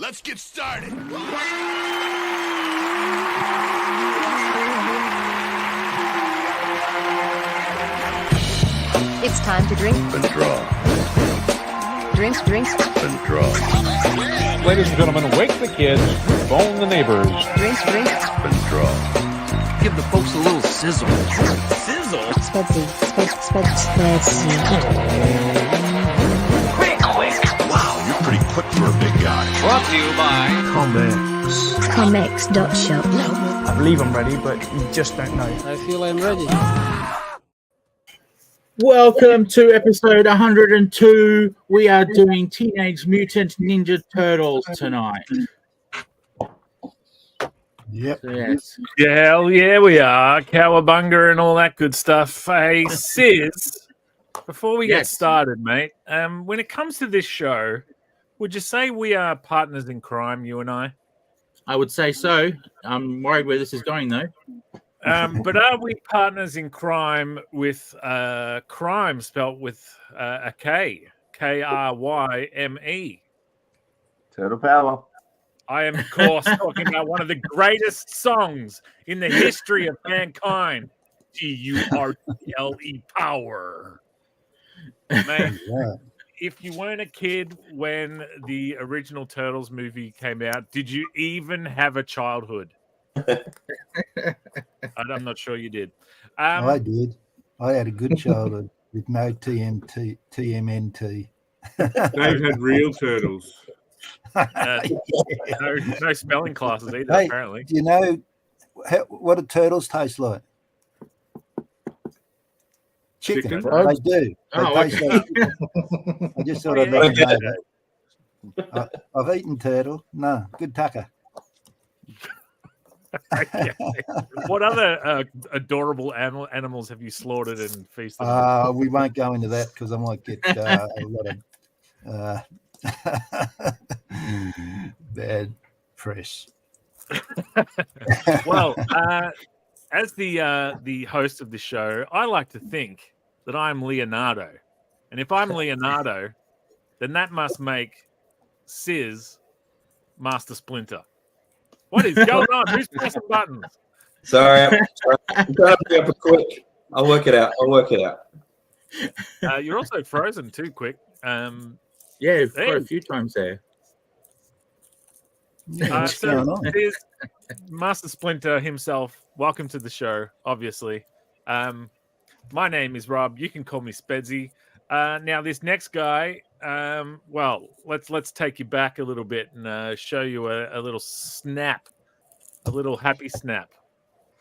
Let's get started. It's time to drink and draw. Drinks and draw. Ladies and gentlemen, wake the kids, phone the neighbors. Drinks and draw. Give the folks a little sizzle. Sizzle? Spetsy. Quick. Wow, you're pretty quick for a big guy. Brought to you by ComX.shop. I believe I'm ready, but you just don't know. I feel I'm ready. Welcome to episode 102. We are doing Teenage Mutant Ninja Turtles tonight. Yep. Yes. Yeah, hell yeah, we are. Cowabunga and all that good stuff. Hey, Sis, before we get started, mate, when it comes to this show, would you say we are partners in crime, you and I? I would say so. I'm worried where this is going, though. But are we partners in crime with crime spelt with a K? K-R-Y-M-E. Turtle power. I am, of course, talking about one of the greatest songs in the history of mankind. G-U-R-T-L-E power. Man, if you weren't a kid when the original Turtles movie came out, did you even have a childhood? I'm not sure you did. I did. I had a good childhood with no TMNT. They've had real turtles. No spelling classes either, Hey, apparently. do you know what do turtles taste like? Chicken. They do. They taste like chicken. I just thought I'd let you know that. I've eaten turtle. No, good tucker. Okay. What other adorable animals have you slaughtered and feasted? We won't go into that because I might get a lot of bad press. Well, as the host of the show, I like to think that I'm Leonardo, and if I'm Leonardo, then that must make Sis Master Splinter. What is going on? Who's pressing buttons? Sorry, I'm trying to be up quick. I'll work it out. You're also frozen too, quick. Yeah, quite a few times there. What's going on? Sis, Master Splinter himself, welcome to the show, obviously. My name is Rob. You can call me Spedsy. Now, this next guy, well, let's take you back a little bit and show you a little snap, a little happy snap.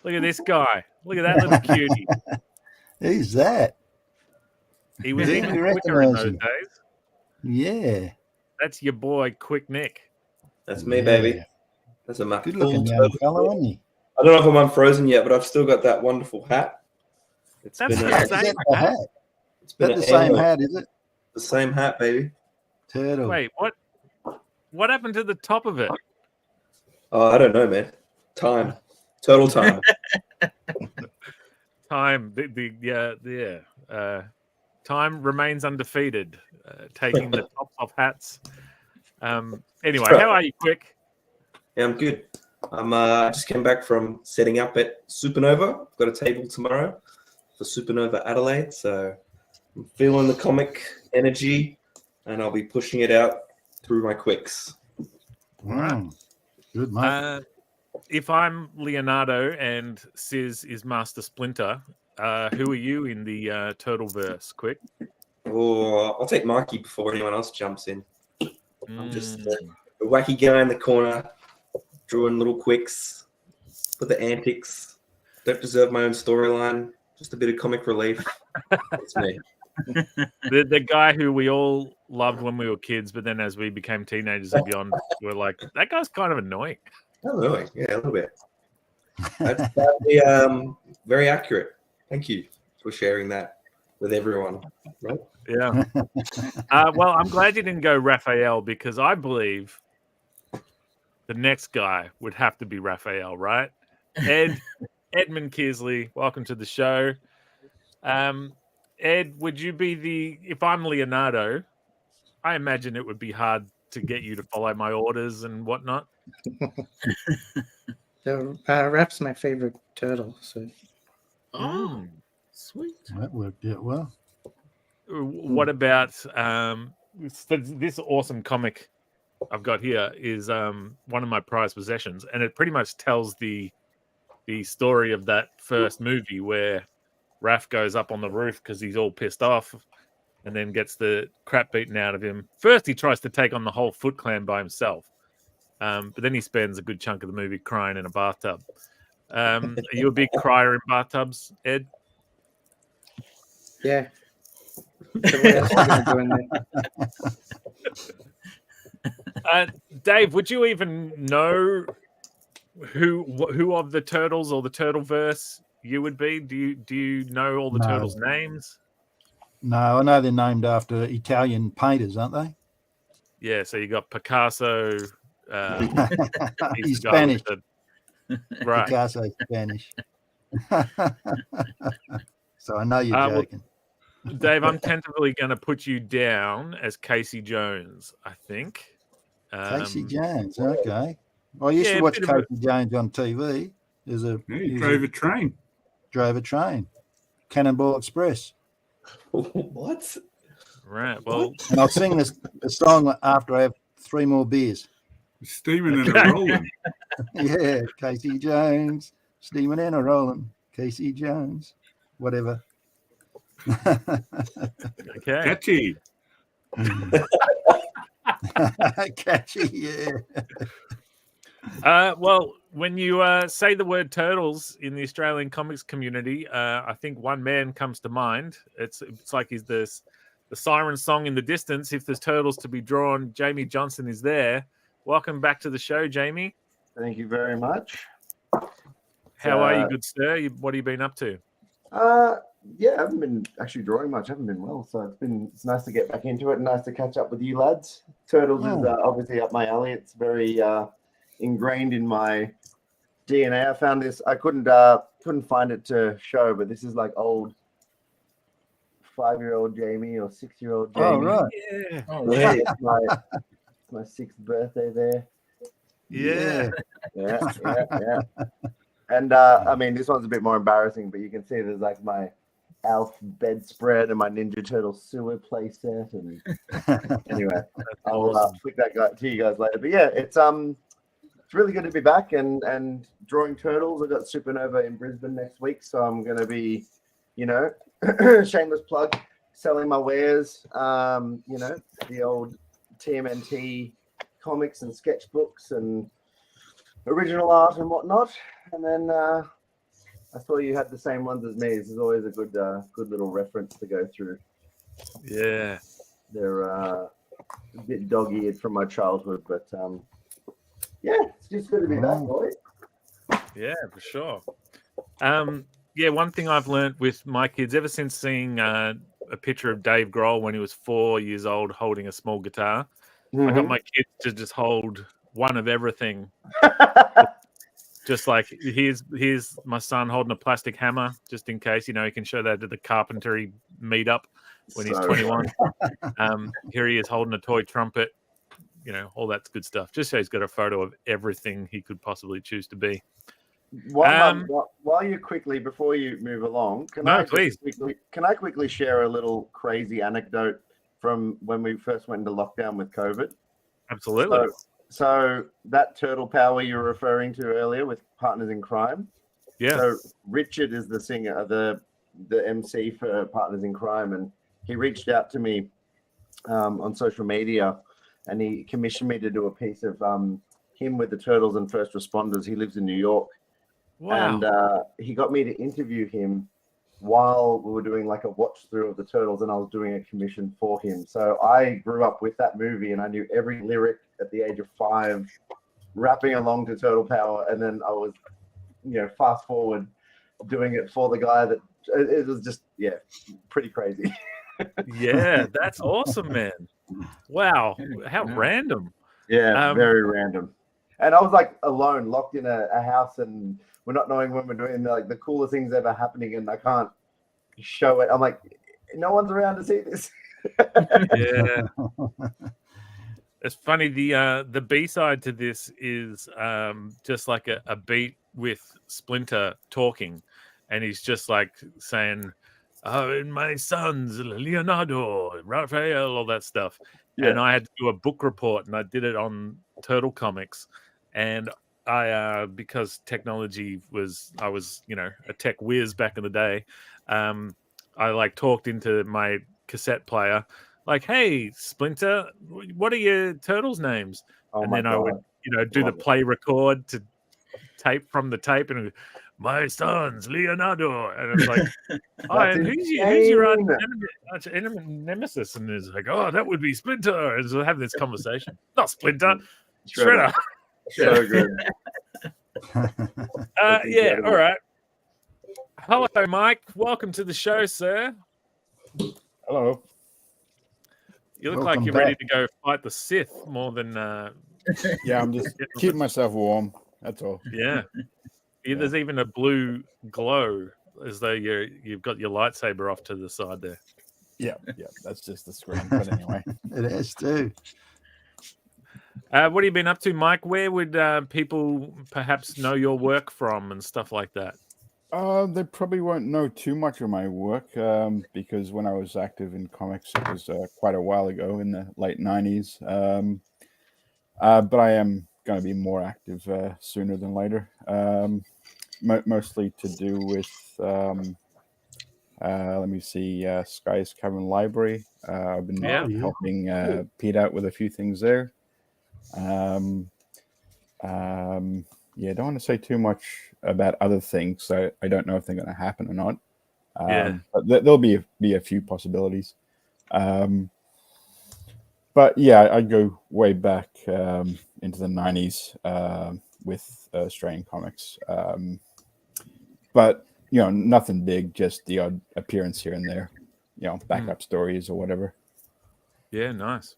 Look at this guy. Look at that little cutie. Who's that? He was Yeah, even we quicker in recognise those him. days. Yeah. That's your boy, Quick Nick. That's me, baby. That's a much Good looking young fellow, isn't he? I don't know if I'm unfrozen yet, but I've still got that wonderful hat. It's That's been the a, Is that same the hat. hat? it's been Is that an the same annual- hat, is it? The same hat, baby. Turtle. Wait, what happened to the top of it? Oh, I don't know, man. Time. Total time. Time, time remains undefeated, taking the tops off hats. Anyway, how are you, Quick? Yeah, I'm good. I just came back from setting up at Supernova. I've got a table tomorrow for Supernova Adelaide, so I'm feeling the comic energy, and I'll be pushing it out through my quicks. Good, mate. If I'm Leonardo and Sis is Master Splinter, who are you in the Turtleverse, Quick? Or I'll take Mikey before anyone else jumps in. I'm just the wacky guy in the corner, drawing little quicks for the antics. Don't deserve my own storyline. Just a bit of comic relief. It's me. The guy who we all loved when we were kids, but then as we became teenagers and beyond, we're like, that guy's kind of annoying. Annoying, yeah, a little bit. That'd be very accurate. Thank you for sharing that with everyone. Right? Yeah. Well, I'm glad you didn't go Raphael because I believe the next guy would have to be Raphael, right? Edmund Kearsley, welcome to the show. Ed, would you be if I'm Leonardo, I imagine it would be hard to get you to follow my orders and whatnot. Raph's my favorite turtle. So. Oh, sweet. That worked out well. What about this awesome comic I've got here is one of my prized possessions, and it pretty much tells the story of that first movie where Raph goes up on the roof because he's all pissed off and then gets the crap beaten out of him. First, he tries to take on the whole Foot Clan by himself, but then he spends a good chunk of the movie crying in a bathtub. Are you a big crier in bathtubs, Ed? Yeah. So what else are you gonna do in there? Dave, would you even know who of the turtles or the Turtleverse you would be? Do you know all the No. turtles' names? No, I know they're named after Italian painters, aren't they? Yeah, so you got Picasso. He's the guy with Spanish. right. Picasso's Spanish. So I know you're well, joking. Dave, I'm tentatively going to put you down as Casey Jones, I think. Casey Jones, okay. I used to watch Casey Jones on TV. He drove a train. Drove a train. Cannonball Express. What? Right. Well, and I'll sing this song after I have 3 more beers. Steaming and a rolling. Yeah, Casey Jones, steaming and a rolling. Casey Jones, whatever. Okay. Catchy. Catchy, yeah. Well, when you say the word turtles in the Australian comics community, I think one man comes to mind. It's like he's the siren song in the distance. If there's turtles to be drawn, Jamie Johnson is there. Welcome back to the show, Jamie. Thank you very much. How are you, good sir? What have you been up to? Yeah, I haven't been actually drawing much. I haven't been well, so it's nice to get back into it and nice to catch up with you lads. Turtles is obviously up my alley. It's very ingrained in my DNA. I found this. I couldn't find it to show, but this is like old 5-year-old Jamie or 6-year-old Jamie. Oh right. Yeah. Oh, Yeah, it's my 6th birthday there. Yeah. Yeah. And I mean, this one's a bit more embarrassing, but you can see there's like my Alf bedspread and my Ninja Turtle sewer playset. And anyway, I'll flick that guy to you guys later. But yeah, it's really good to be back and drawing turtles. I got Supernova in Brisbane next week, so I'm going to be, shameless plug, selling my wares. The old TMNT comics and sketchbooks and original art and whatnot. And then I saw you had the same ones as me. This is always a good little reference to go through. Yeah. They're a bit dog-eared from my childhood, but yeah, it's just good to be back, boy. Yeah, for sure. Yeah, one thing I've learned with my kids, ever since seeing a picture of Dave Grohl when he was 4 years old holding a small guitar, I got my kids to just hold one of everything. Just like here's my son holding a plastic hammer, just in case, he can show that at the carpentry meetup when he's 21. Here he is holding a toy trumpet, all that good stuff. Just so he's got a photo of everything he could possibly choose to be. While you quickly, before you move along, can I quickly share a little crazy anecdote from when we first went into lockdown with COVID? Absolutely. So that turtle power you were referring to earlier with Partners in Crime. Yeah. So Richard is the singer, the MC for Partners in Crime, and he reached out to me on social media, and he commissioned me to do a piece of him with the turtles and first responders. He lives in New York. Wow. And he got me to interview him while we were doing like a watch through of the turtles, and I was doing a commission for him. So I grew up with that movie, and I knew every lyric at the age of 5, rapping along to Turtle Power. And then I was, fast forward doing it for the guy that it was just, pretty crazy. Yeah, that's awesome, man. Wow. How random. Yeah, very random. And I was like alone, locked in a house, and we're not knowing when we're doing like the coolest things ever happening, and I can't show it. I'm like, no one's around to see this. Yeah. It's funny. The B side to this is just like a beat with Splinter talking, and he's just like saying, "Oh, and my sons, Leonardo, Raphael, all that stuff." Yeah. And I had to do a book report, and I did it on Turtle Comics, and I because technology was I was a tech whiz back in the day. I like talked into my cassette player, like, "Hey, Splinter, what are your turtles' names?" Oh And my then I would, God. do the Love it. play record to tape from the tape, and it would, my son's Leonardo, and it's like, "Oh, and who's your nemesis?" And it's like, "Oh, that would be Splinter." And so have this conversation. Not Splinter, Shredder. So good. Yeah, all right. Hello, Mike. Welcome to the show, sir. Hello. You look like Welcome you're ready back. to go fight the Sith more than. Yeah, I'm just keeping myself warm. That's all. Yeah. There's even a blue glow, as though you've got your lightsaber off to the side there. Yeah. That's just the screen. But anyway, It is too. What have you been up to, Mike? Where would people perhaps know your work from and stuff like that? they probably won't know too much of my work because when I was active in comics, it was quite a while ago in the late 90s. But I am going to be more active sooner than later. Mostly to do with, let me see, Sky's Cavern Library. I've been helping Pete out with a few things there. Yeah, I don't want to say too much about other things, so I don't know if they're going to happen or not. But there'll be a few possibilities. But yeah, I go way back into the 90s with Australian comics. But nothing big, just the odd appearance here and there. Backup stories or whatever. Yeah, nice.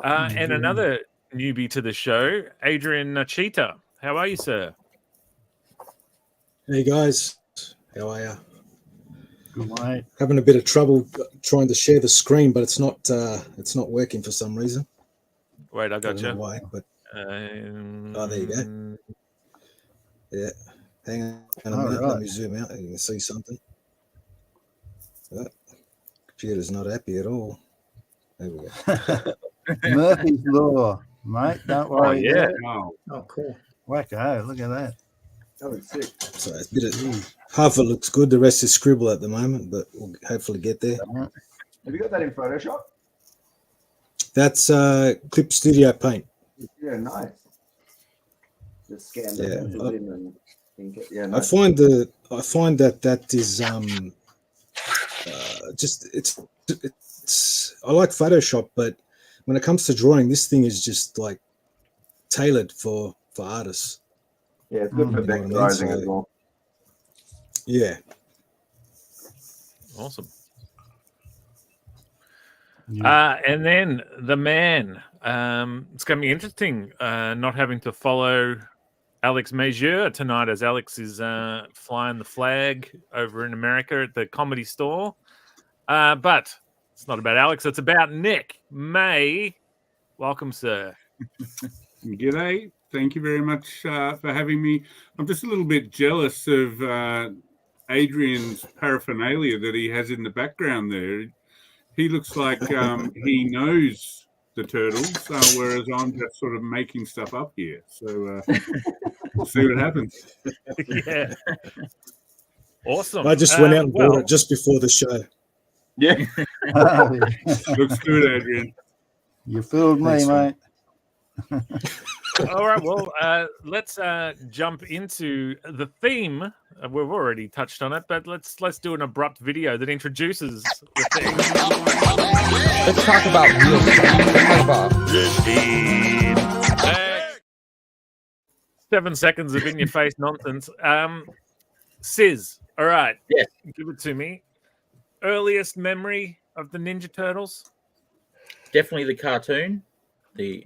And another newbie to the show, Adrian Cheetah. How are you, sir? Hey guys, how are you? Good mate. Having a bit of trouble trying to share the screen, but it's not working for some reason. Wait, I got you. Why, but oh, there you go. Yeah, hang on a minute. Let me zoom out. You can see something. Computer's not happy at all. There we go. Murphy's Law, mate. Don't worry. Oh, yeah. Oh, cool. Wacko, look at that. That was sick. So it's a bit of, half of it looks good. The rest is scribble at the moment, but we'll hopefully get there. Have you got that in Photoshop? That's Clip Studio Paint. Yeah, nice. Just scan the pencils in and ink it. Yeah, I nice. find that is just it's I like Photoshop, but when it comes to drawing, this thing is just like tailored for artists. Yeah, it's good for vectorizing as well. Yeah. Awesome. And then the man. It's going to be interesting not having to follow Alex Majeur tonight, as Alex is flying the flag over in America at the Comedy Store. But it's not about Alex. It's about Nick May. Welcome, sir. G'day. Thank you very much for having me. I'm just a little bit jealous of Adrian's paraphernalia that he has in the background there. He looks like he knows the turtles, whereas I'm just sort of making stuff up here. So we'll see what happens. Yeah. Awesome. I just went out and bought it just before the show. Yeah. Looks good, Adrian. You fooled me, mate. All right, well, let's jump into the theme. We've already touched on it, but let's do an abrupt video that introduces the theme. Let's talk about real stuff. Let's talk about the theme. 7 seconds of in-your-face nonsense. Sis, all right. Yeah. Give it to me. Earliest memory of the Ninja Turtles? Definitely the cartoon. The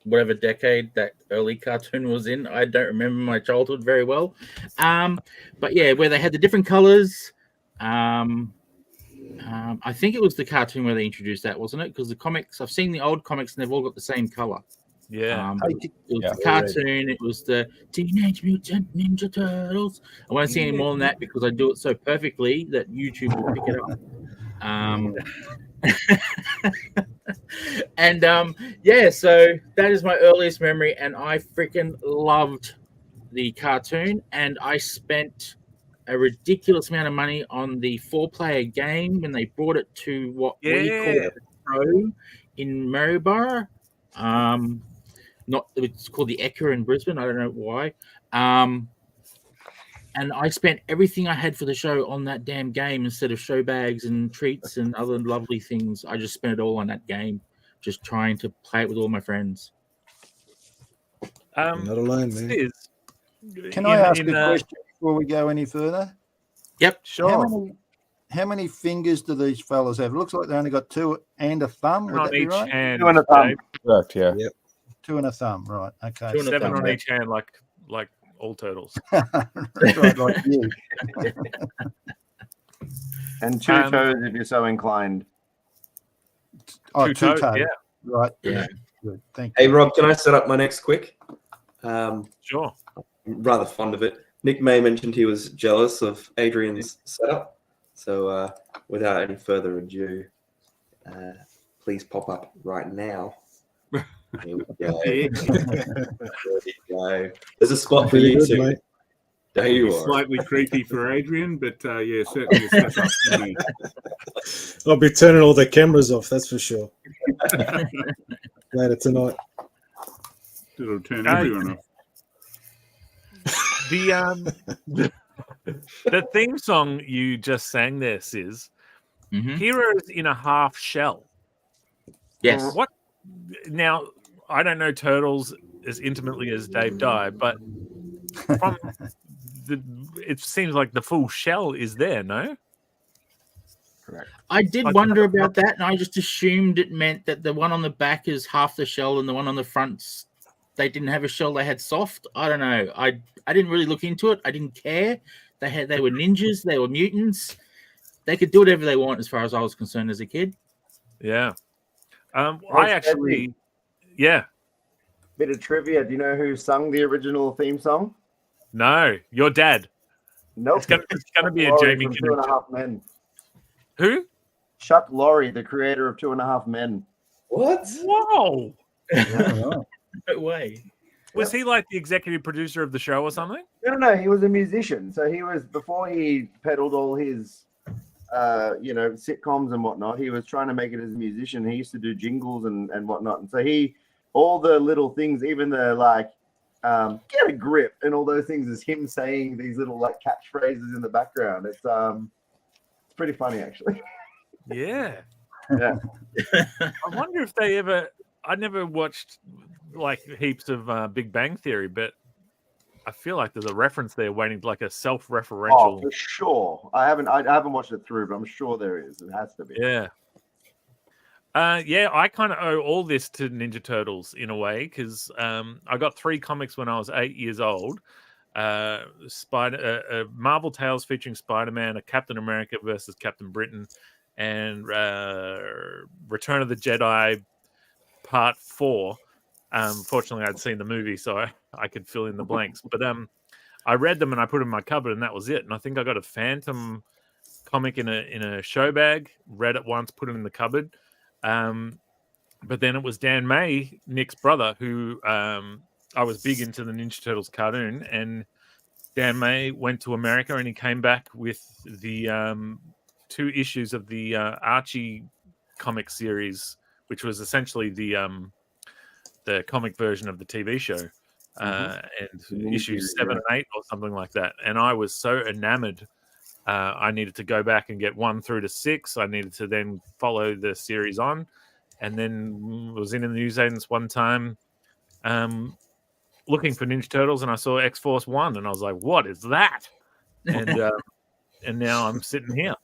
whatever decade that early cartoon was in. I don't remember my childhood very well. But yeah, where they had the different colors. And I think it was the cartoon where they introduced that, wasn't it? Because the comics, I've seen the old comics and they've all got the same color. Yeah. It was the cartoon. It was the Teenage Mutant Ninja Turtles. I won't see any more than that because I do it so perfectly that YouTube will pick it up. Yeah, so that is my earliest memory, and I freaking loved the cartoon, and I spent a ridiculous amount of money on the 4-player game when they brought it to what we call a pro in Maryborough. It's called the Ekka in Brisbane. I don't know why. And I spent everything I had for the show on that damn game instead of show bags and treats and other lovely things. I just spent it all on that game, just trying to play it with all my friends. You're not alone, man. Can I ask a question before we go any further? Yep, sure. How many fingers do these fellas have? It looks like they only got 2 and a thumb. Would that be right? Hand, 2 and a thumb. Correct, yeah. Yep. 2 and a thumb, right? Okay. 7 on each hand, like all turtles. Right, like you. And 2 toes if you're so inclined. Oh, 2 2 toes, toes. yeah. Right. Yeah. Good. Thank you. Hey, Rob, can I set up my next quick? Sure. I'm rather fond of it. Nick May mentioned he was jealous of Adrian's setup. So without any further ado, please pop up right now. Here we go. There we go. There's a spot for you too. Mate. There you It's are. slightly creepy for Adrian, but yeah, certainly a step up for me. I'll be turning all the cameras off, that's for sure. Later tonight. It'll turn everyone off. The theme song you just sang there, Sis, Heroes in a Half Shell. Yes. What? Now, I don't know Turtles as intimately as Dave Dye, but from it seems like the full shell is there, no? Correct. I did wonder about that, and I just assumed it meant that the one on the back is half the shell and the one on the front, they didn't have a shell, they had soft. I don't know. I didn't really look into it. I didn't care. They were ninjas, they were mutants. They could do whatever they want as far as I was concerned as a kid. Yeah. I actually, yeah. Bit of trivia. Do you know who sung the original theme song? No, your dad. Nope. It's gonna be a Laurie Jamie from 2.5 Men. Who? Chuck Lorre, the creator of 2.5 Men. What? Whoa. No way. Was he like the executive producer of the show or something? No, he was a musician. So he was, before he peddled all his sitcoms and whatnot, he was trying to make it as a musician. He used to do jingles and whatnot. And so all the little things, even the get a grip and all those things, is him saying these little catchphrases in the background. It's pretty funny actually. Yeah. Yeah. I wonder if they ever. I never watched heaps of Big Bang Theory, but I feel like there's a reference there waiting, like a self-referential. Oh, for sure. I haven't watched it through, but I'm sure there is. It has to be. Yeah. I kind of owe all this to Ninja Turtles in a way, because I got 3 comics when I was 8 years old. Marvel Tales featuring Spider-Man, a Captain America versus Captain Britain, and Return of the Jedi Part 4. Fortunately, I'd seen the movie, so I could fill in the blanks. But I read them and I put them in my cupboard, and that was it. And I think I got a Phantom comic in a show bag, read it once, put it in the cupboard. But then it was Dan May, Nick's brother, who I was big into the Ninja Turtles cartoon, and Dan May went to America and he came back with the 2 issues of the Archie comic series, which was essentially the comic version of the TV show, and issues 7 and 8 or something like that. And I was so enamored. I needed to go back and get 1 through to 6. I needed to then follow the series on, and then was in the newsagents one time looking for Ninja Turtles, and I saw X-Force 1, and I was like, what is that? And now I'm sitting here.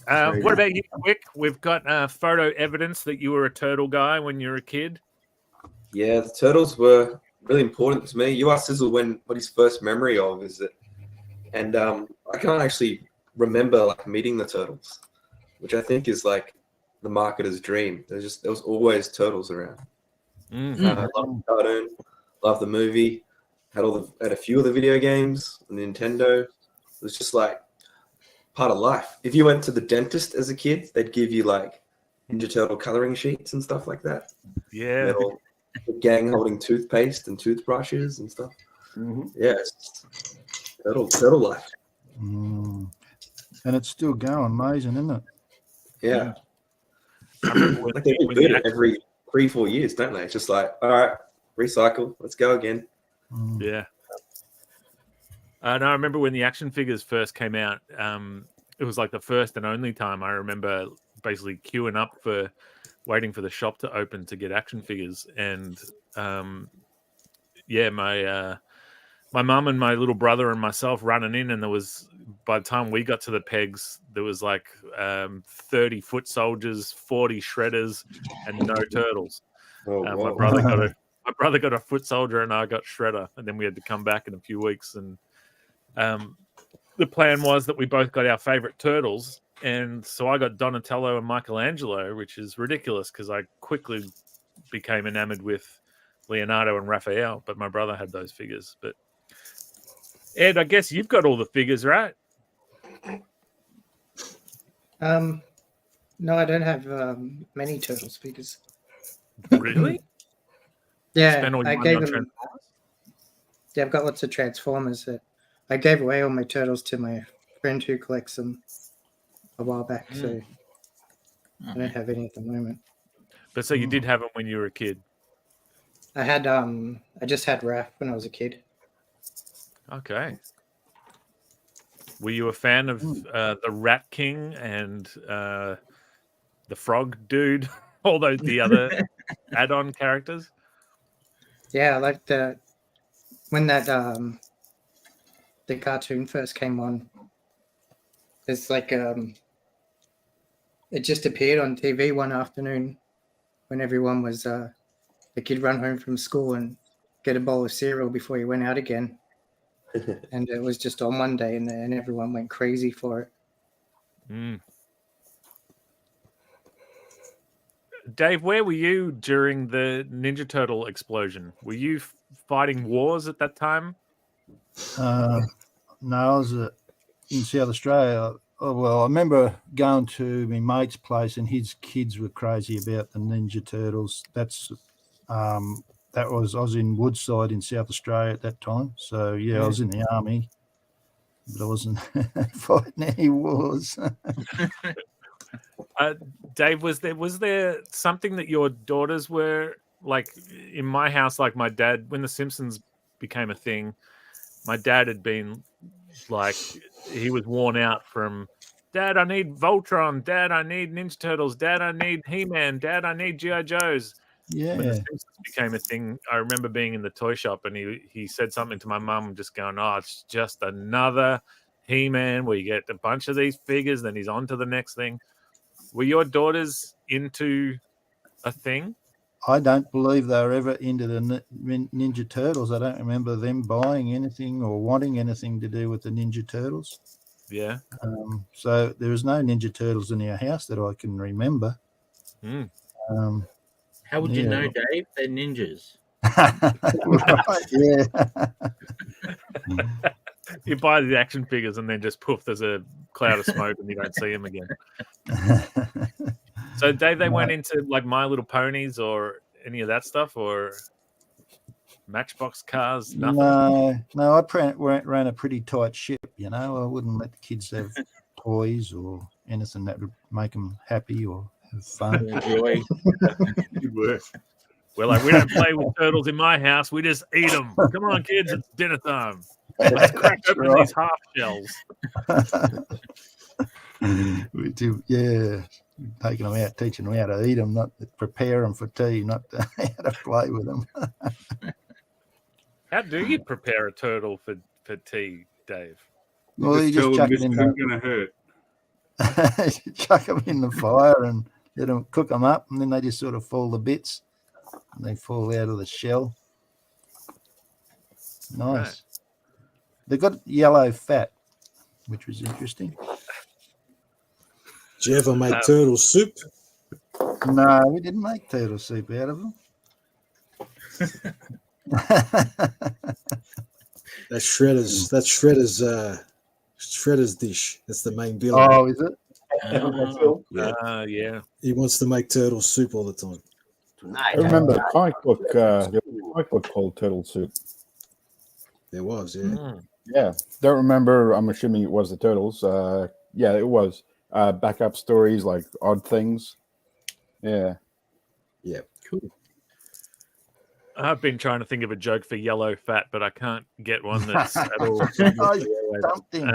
What about you, Quick? We've got photo evidence that you were a turtle guy when you were a kid. Yeah, the Turtles were really important to me. You asked Sizzle what his first memory of is it, and I can't actually remember meeting the Turtles. which I think is like the marketer's dream. There was always turtles around. I love the cartoon, love the movie, had a few of the video games, Nintendo. It was just like part of life. If you went to the dentist as a kid, they'd give you like Ninja Turtle coloring sheets and stuff like that. Yeah. Little gang holding toothpaste and toothbrushes and stuff. Yeah, it's turtle life. And it's still going. Amazing, isn't it? Yeah. I remember like they reboot it every 3-4 years, don't they? It's just like, all right, recycle, let's go again. Yeah. And I remember when the action figures first came out, it was like the first and only time I remember basically queuing up for waiting for the shop to open to get action figures. And my mum and my little brother and myself running in, and there was, by the time we got to the pegs, there was like 30 foot soldiers, 40 shredders, and no turtles. My brother got a foot soldier, and I got shredder, and then we had to come back in a few weeks. And the plan was that we both got our favorite turtles, and so I got Donatello and Michelangelo, which is ridiculous because I quickly became enamored with Leonardo and Raphael, but my brother had those figures. But Ed, I guess you've got all the figures, right? No, I don't have many Turtles figures. Really? Yeah, Spend all your I money gave on them. Yeah, I've got lots of Transformers that I gave away all my Turtles to my friend who collects them a while back. So I don't have any at the moment. But so you did have them when you were a kid? I had I just had Raph when I was a kid. Okay. Were you a fan of the Rat King and the Frog Dude? All the other add-on characters? Yeah, I liked when that the cartoon first came on. It's like it just appeared on TV one afternoon when everyone was the kid run home from school and get a bowl of cereal before he went out again. And it was just on one day, and everyone went crazy for it. Dave, where were you during the Ninja Turtle explosion? Were you fighting wars at that time? No, I was in South Australia. Oh, well, I remember going to my mate's place, and his kids were crazy about the Ninja Turtles. I was in Woodside in South Australia at that time. So yeah, I was in the army, but I wasn't fighting any wars. Dave, was there something that your daughters were like? In my house, like my dad, when The Simpsons became a thing, my dad had been like, he was worn out from, Dad, I need Voltron. Dad, I need Ninja Turtles. Dad, I need He-Man. Dad, I need G.I. Joes. Yeah. When The Simpsons became a thing, I remember being in the toy shop, and he said something to my mum, just going, "Oh, it's just another He-Man where you get a bunch of these figures, then he's on to the next thing." Were your daughters into a thing? I don't believe they were ever into the Ninja Turtles. I don't remember them buying anything or wanting anything to do with the Ninja Turtles. Yeah. So there was no Ninja Turtles in our house that I can remember. How would you know, Dave? They're ninjas. Right, yeah. You buy the action figures and then just poof, there's a cloud of smoke and you don't see them again. So, Dave, they went into like My Little Ponies or any of that stuff, or Matchbox cars? Nothing? No, I ran a pretty tight ship, you know. I wouldn't let the kids have toys or anything that would make them happy or have fun. Enjoy. We're like, we don't play with turtles in my house. We just eat them. Come on, kids, it's dinner time. Let's crack open these half shells. We do, yeah. Taking them out, teaching them how to eat them, not prepare them for tea, not how to play with them. How do you prepare a turtle for tea, Dave? Well, you just chuck this it in isn't going to hurt. chuck them in the fire and let them cook them up, and then they just sort of fall to bits. And they fall out of the shell. Nice. Right. They've got yellow fat, which was interesting. Did you ever make turtle soup? No, we didn't make turtle soup out of them. That's Shredder's dish. That's the main villain. Oh, is it? Yeah. He wants to make turtle soup all the time. I remember a comic book. There was a comic book called Turtle Soup. There was, yeah. Yeah, don't remember. I'm assuming it was the Turtles. Yeah, it was. Backup stories like odd things. Yeah. Yeah. Cool. I've been trying to think of a joke for yellow fat, but I can't get one that's at all. Something.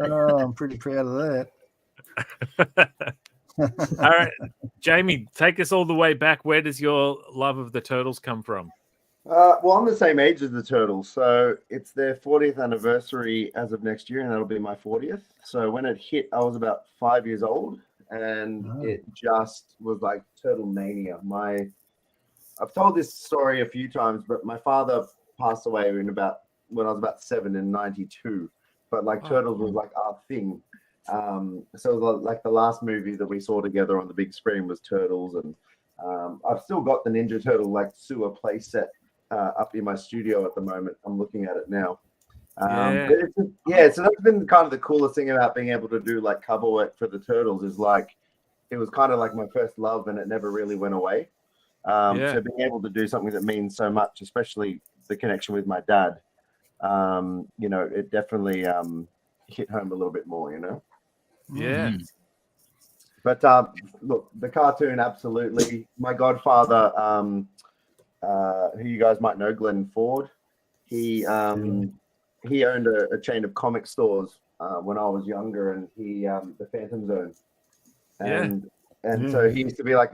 I'm pretty proud of that. All right, Jamie, take us all the way back. Where does your love of the Turtles come from? Well, I'm the same age as the Turtles, so it's their 40th anniversary as of next year, and that'll be my 40th. So when it hit, I was about 5 years old, and it just was like Turtle mania. I've told this story a few times, but my father passed away when I was about 7 in 92. But like Turtles was like our thing. So like the last movie that we saw together on the big screen was Turtles, and I've still got the Ninja Turtle like sewer play set up in my studio at the moment. I'm looking at it now. So that's been kind of the coolest thing about being able to do like cover work for the Turtles is like it was kind of like my first love, and it never really went away. So being able to do something that means so much, especially the connection with my dad, it definitely hit home a little bit more, Yeah. But look, the cartoon, absolutely. My godfather, who you guys might know, Glenn Ford, he owned a chain of comic stores when I was younger, and he the Phantom Zone, and so he used to be like,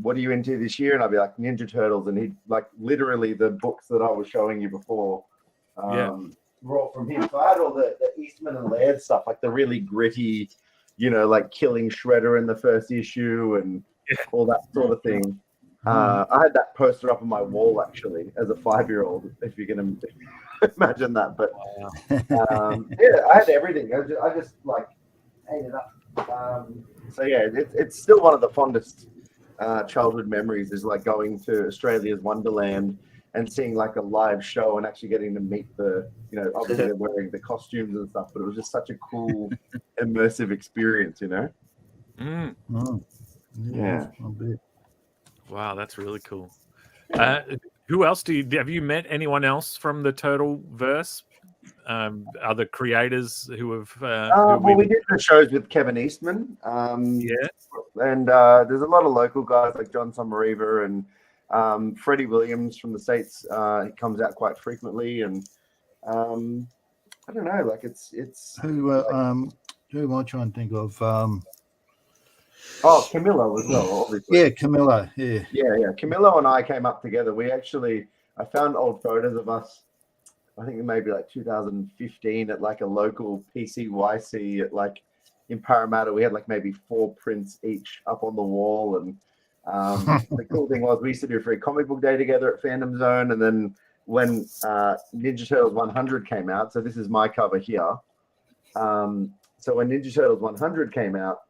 what are you into this year? And I'd be like, Ninja Turtles, and he'd like literally the books that I was showing you before. Were all from him. So I had all the Eastman and Laird stuff, like the really gritty, like killing Shredder in the first issue and all that sort of thing. I had that poster up on my wall actually as a 5-year-old, if you can imagine that. But I had everything. I just like ate it up. It's still one of the fondest childhood memories is like going to Australia's Wonderland and seeing like a live show and actually getting to meet obviously they're wearing the costumes and stuff, but it was just such a cool, immersive experience, Yeah. I'll bet. Wow, that's really cool. Who else have you met anyone else from the Turtle verse? Other creators who have we did the shows with Kevin Eastman. And there's a lot of local guys like John Somariva and Freddie Williams from the States. He comes out quite frequently, and I don't know, like it's who am I trying to think of? Camillo as well, obviously. Yeah, Camillo. Yeah. Camillo and I came up together. I found old photos of us. I think it may be like 2015 at like a local PCYC at like in Parramatta. We had like maybe 4 prints each up on the wall, and the cool thing was we used to do a free comic book day together at Phantom Zone, and then when Ninja Turtles 100 came out, so this is my cover here. So when Ninja Turtles 100 came out,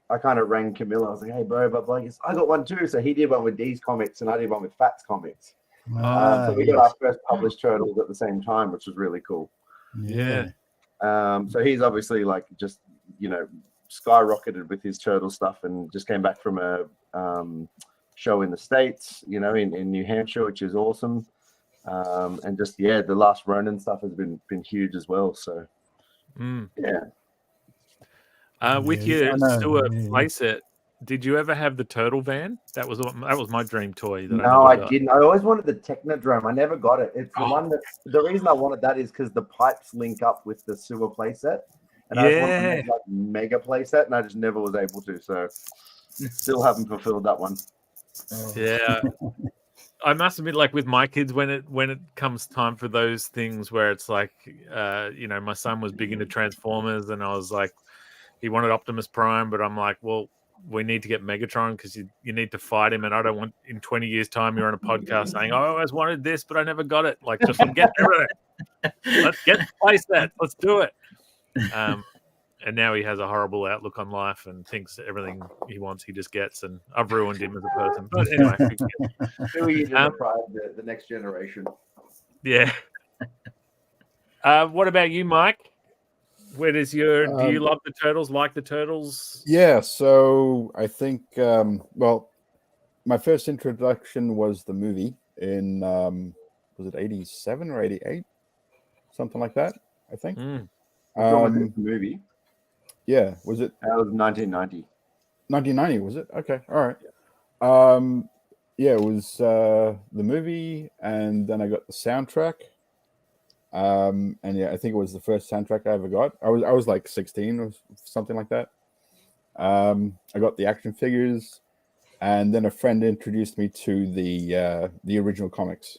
I kind of rang Camilla. I was like, "Hey, bro, blah, blah, blah. I got one too." So he did one with D's Comics, and I did one with Fats Comics. So we got our first published Turtles at the same time, which was really cool. Yeah. So he's obviously like just skyrocketed with his turtle stuff, and just came back from a show in the States, in New Hampshire, which is awesome. And just the Last Ronin stuff has been huge as well. So with your sewer playset, did you ever have the turtle van? That was my dream toy. No, I didn't. I always wanted the Technodrome. I never got it. It's the one that the reason I wanted that is because the pipes link up with the sewer playset, and I wanted like mega playset, and I just never was able to. So still haven't fulfilled that one. Yeah. I must admit, like with my kids, when it comes time for those things where it's like, my son was big into Transformers, and I was like, he wanted Optimus Prime, but I'm like, well, we need to get Megatron because you need to fight him, and I don't want in 20 years' time you're on a podcast saying, I always wanted this, but I never got it. Like, just forget everything. Let's get the playset. Let's do it. and now he has a horrible outlook on life and thinks everything he wants he just gets. And I've ruined him as a person. But anyway, Who are you to deprive the next generation? yeah. What about you, Mike? Where does your do you love the turtles? Like the turtles? Yeah, so I think well, my first introduction was the movie in was it 87 or 88? Something like that, I think. Which one was the movie? Yeah, was it? That was 1990. 1990, was it? Okay, all right. Yeah, it was the movie, and then I got the soundtrack. And yeah, I think it was the first soundtrack I ever got. I was like 16 or something like that. I got the action figures, and then a friend introduced me to the original comics,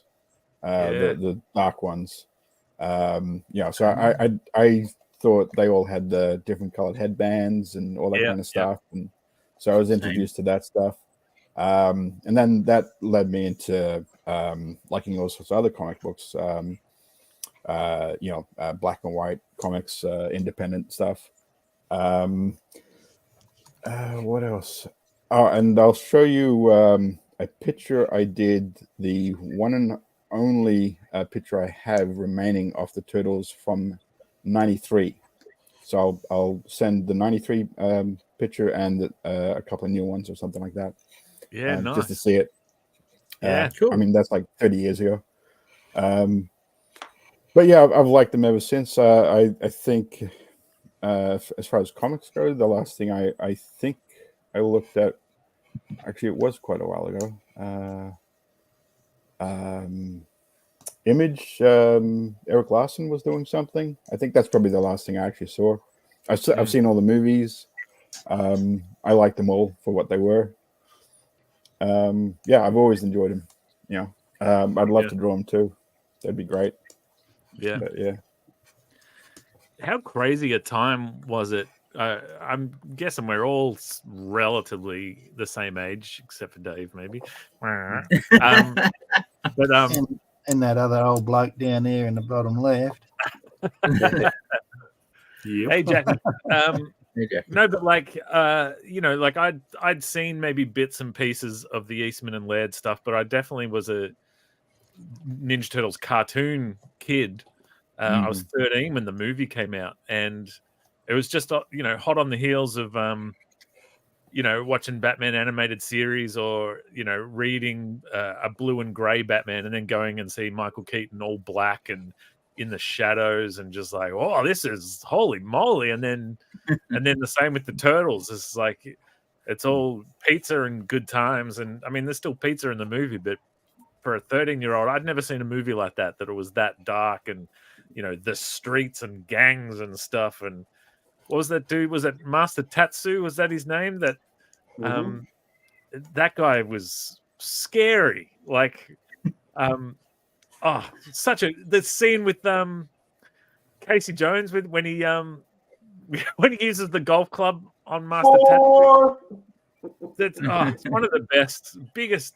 the dark ones. Yeah, so I thought they all had the different colored headbands and all that kind of stuff, and so I was introduced to that stuff. And then that led me into liking all sorts of other comic books. Black and white comics, independent stuff. What else? Oh, and I'll show you a picture I did, the one and only picture I have remaining of the turtles from '93. So I'll send the '93 picture and a couple of new ones or something like that. Yeah, nice. Just to see it. Yeah, cool. I mean, that's like 30 years ago. But yeah, I've liked them ever since. I think, as far as comics go, the last thing I think I looked at, actually, it was quite a while ago. Image, Eric Larson was doing something. I think that's probably the last thing I actually saw. I've seen all the movies. I liked them all for what they were. Yeah, I've always enjoyed them. You know, I'd love to draw them too. That'd be great. Yeah. But yeah. How crazy a time was it? I'm guessing we're all relatively the same age, except for Dave, maybe. But and that other old bloke down there in the bottom left. Hey, Jackie. No, but like, like I'd seen maybe bits and pieces of the Eastman and Laird stuff, but I definitely was a Ninja Turtles cartoon kid. I was 13 when the movie came out, and it was just hot on the heels of watching Batman animated series, or reading a blue and gray Batman, and then going and see Michael Keaton all black and in the shadows, and just like, oh, this is holy moly. And then the same with the Turtles. It's like it's all pizza and good times, and I mean there's still pizza in the movie, but for a 13-year-old, I'd never seen a movie like that it was that dark, and the streets and gangs and stuff. And what was that dude? Was it Master Tatsu? Was that his name? That that guy was scary. Like, the scene with Casey Jones when he when he uses the golf club on Master Tatsu. That's it's one of the biggest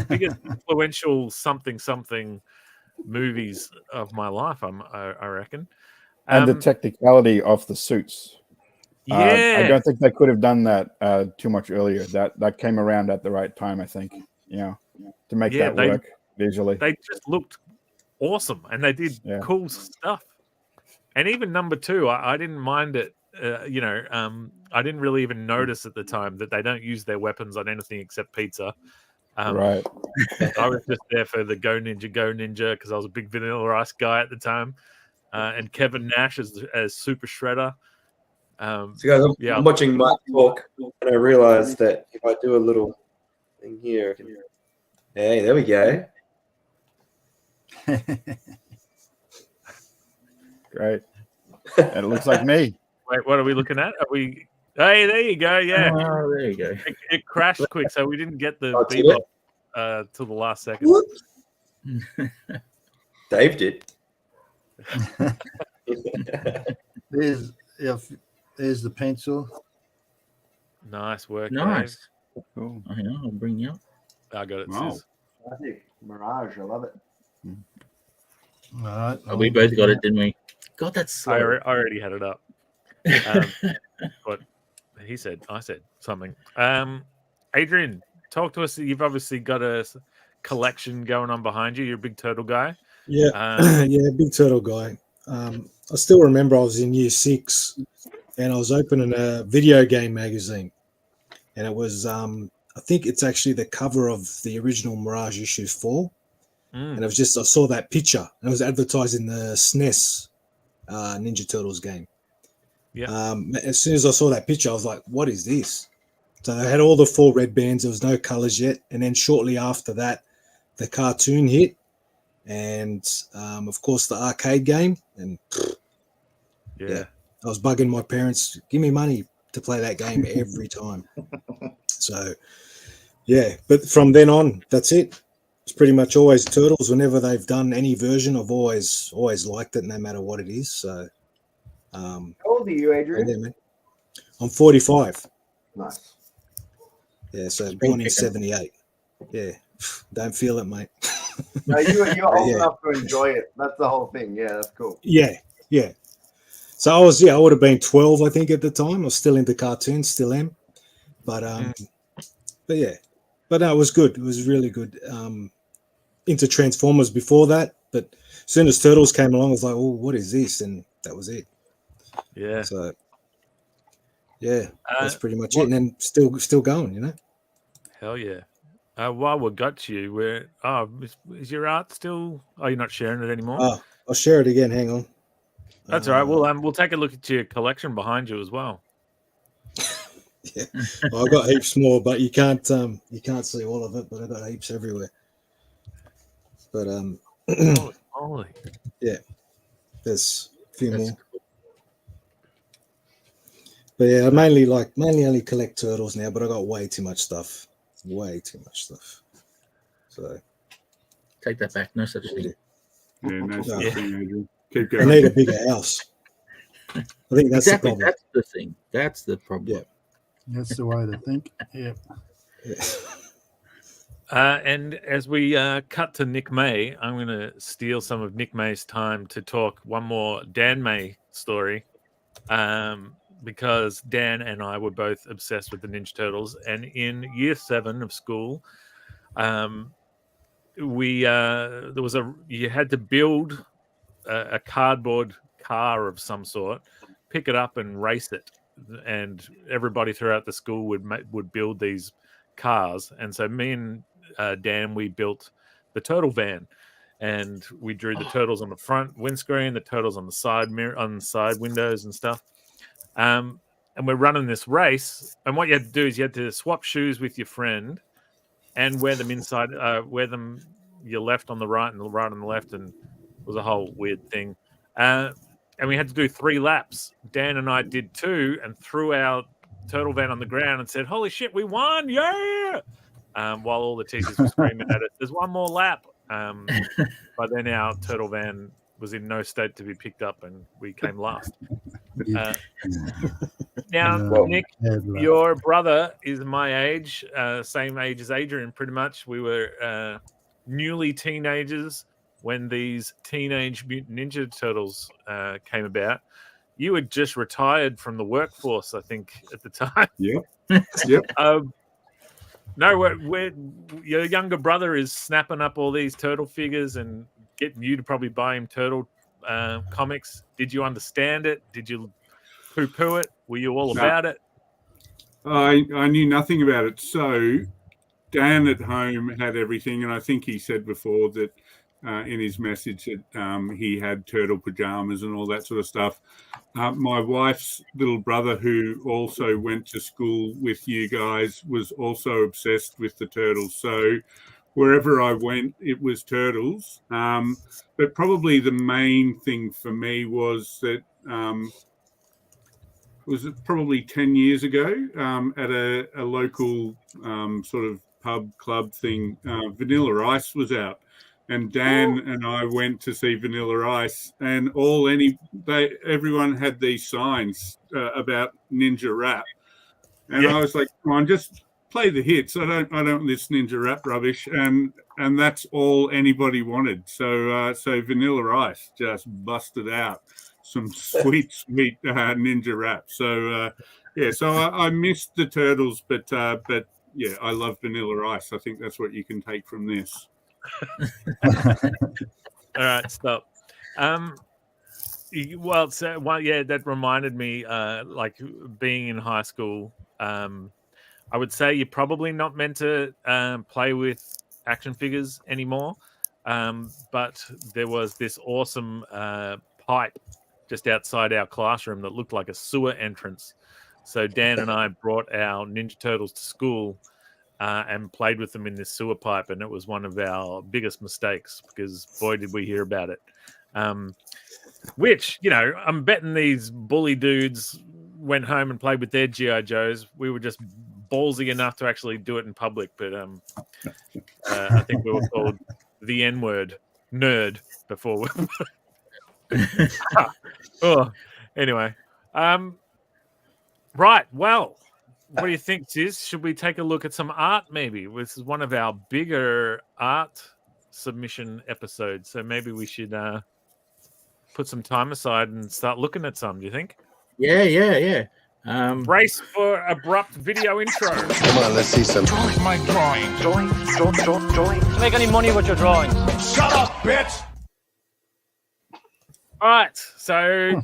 influential something movies of my life. I reckon. And the technicality of the suits. Yeah, I don't think they could have done that too much earlier. That came around at the right time, I think. To make that work visually. They just looked awesome, and they did cool stuff. And even number 2, I didn't mind it. I didn't really even notice at the time that they don't use their weapons on anything except pizza. Right. I was just there for the Go Ninja because I was a big Vanilla Ice guy at the time, and Kevin Nash as Super Shredder. So guys, I'm watching Mike talk, and I realized that if I do a little thing here, hey, there we go. Great. And it looks like me. Wait, what are we looking at? Are we? Hey, there you go. Yeah, there you go. It crashed quick, so we didn't get the bebop till the last second. Dave did. There's the pencil. Nice work. Nice. Dave. Cool. I'll bring you up. I got it. Wow. Sis. Classic Mirage. I love it. All right. We both got it, didn't we? God, that's slow. I already had it up. What he said, I said something. Adrian, talk to us. You've obviously got a collection going on behind you. You're a big turtle guy. Yeah, yeah, big turtle guy. I still remember I was in year 6 and I was opening a video game magazine, and it was I think it's actually the cover of the original Mirage issue 4, and it was just I saw that picture and it was advertising the SNES Ninja Turtles game. Yeah. As soon as I saw that picture, I was like, "What is this?" So they had all the 4 red bands. There was no colors yet, and then shortly after that, the cartoon hit, and of course the arcade game, and yeah, I was bugging my parents, give me money to play that game every time. So yeah, but from then on, that's it. It's pretty much always Turtles. Whenever they've done any version, I've always liked it, no matter what it is. So how old are you, Adrian? yeah, man. I'm 45. Nice. Yeah, so born in 78. Yeah, don't feel it, mate. No, you're old Yeah. enough to enjoy it. That's the whole thing. Yeah, that's cool. Yeah. So I would have been 12, I think, at the time. I was still into cartoons, still am. But yeah. But no, it was good. It was really good. Into Transformers before that, but as soon as Turtles came along, I was like, oh, what is this? And that was it. Yeah. So yeah, that's pretty much it. And then still going, you know. Hell yeah. While we got you, is your art still? Oh, you're not sharing it anymore. Oh, I'll share it again. Hang on. That's all right. We'll take a look at your collection behind you as well. Yeah, well, I've got heaps more, but you can't see all of it. But I've got heaps everywhere. But Holy. Yeah, there's a few more. But yeah, I mainly only collect turtles now, but I got way too much stuff. Way too much stuff. So Take that back. No such thing. Yeah, no such Yeah. thing, Adrian. Keep I going. need a bigger house. I think that's Exactly. the problem. That's the thing. That's the problem. Yeah. That's the way to think. Yeah. And as we cut to Nick May, I'm going to steal some of Nick May's time to talk one more Dan May story, because Dan and I were both obsessed with the Ninja Turtles. And in year 7 of school, you had to build a cardboard car of some sort, pick it up and race it, and everybody throughout the school would build these cars. And so me and Dan, we built the turtle van, and we drew the turtles on the front windscreen, the turtles on the side mirror, on the side windows and stuff. And we're running this race, and what you had to do is you had to swap shoes with your friend and wear them inside, wear them your left on the right and the right on the left, and it was a whole weird thing. And we had to do 3 laps. Dan and I did 2 and threw our turtle van on the ground and said, "Holy shit, we won! Yeah!" While all the teachers were screaming at us, "There's one more lap." But then our turtle van was in no state to be picked up, and we came last. Now, Nick, your brother is my age, same age as Adrian, pretty much. We were newly teenagers when these Teenage Mutant Ninja Turtles came about. You had just retired from the workforce, I think, at the time. Yep. No, your younger brother is snapping up all these turtle figures and getting you to probably buy him turtle comics. Did you understand it? Did you poo-poo it? Were you all about it? I knew nothing about it. So Dan at home had everything, and I think he said before that in his message that he had turtle pajamas and all that sort of stuff. My wife's little brother, who also went to school with you guys, was also obsessed with the turtles. So wherever I went, it was turtles. But probably the main thing for me was that was probably 10 years ago at a local sort of pub club thing. Vanilla Ice was out. And Dan and I went to see Vanilla Ice, and everyone had these signs about Ninja Rap, and I was like, "Come on, just play the hits. I don't this Ninja Rap rubbish." And that's all anybody wanted. So Vanilla Ice just busted out. some sweet ninja rap. So so I missed the turtles, but yeah, I love Vanilla Ice. I think that's what you can take from this. All right, stop. Well, that reminded me, like being in high school. I would say you're probably not meant to play with action figures anymore. But there was this awesome pipe just outside our classroom that looked like a sewer entrance. So Dan and I brought our Ninja Turtles to school and played with them in this sewer pipe, and it was one of our biggest mistakes because boy did we hear about it. Which, I'm betting these bully dudes went home and played with their G.I. Joes. We were just ballsy enough to actually do it in public, but I think we were called the N-word, nerd, before. Anyway. Right, well, what do you think, Tiz? Should we take a look at some art, maybe? This is one of our bigger art submission episodes, so maybe we should put some time aside and start looking at some, do you think? Yeah. Brace for abrupt video intro. Come on, let's see some. Drawing my drawing. Drawing. Make any money with your drawings. Shut up, bitch! All right, so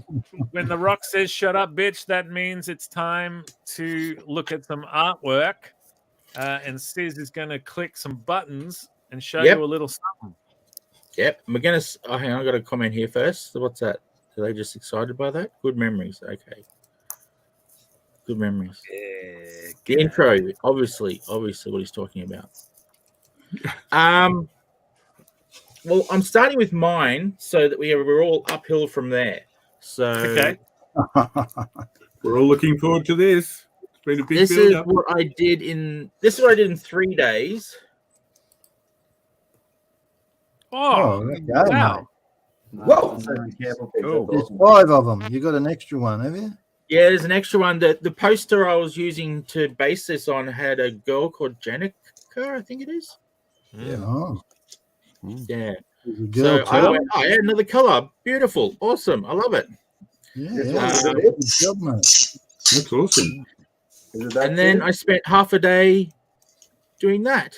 when The Rock says shut up, bitch, that means it's time to look at some artwork. And Sis is going to click some buttons and show you a little something. Yep. We're going to... Oh, hang on, I got a comment here first. What's that? Are they just excited by that? Good memories. Okay. Good memories. Yeah, the intro, obviously what he's talking about. Well, I'm starting with mine so that we're all uphill from there. So okay. We're all looking forward to this. It's been a big this build is up. what I did in 3 days. Oh, wow. Whoa! There's 5 of them. You got an extra one, have you? Yeah, there's an extra one. The poster I was using to base this on had a girl called Janica, I think it is. Yeah. Oh. Yeah. So I went, yeah, another color. Beautiful. Awesome. I love it. Yeah. Good job, mate. That's awesome. And then I spent half a day doing that.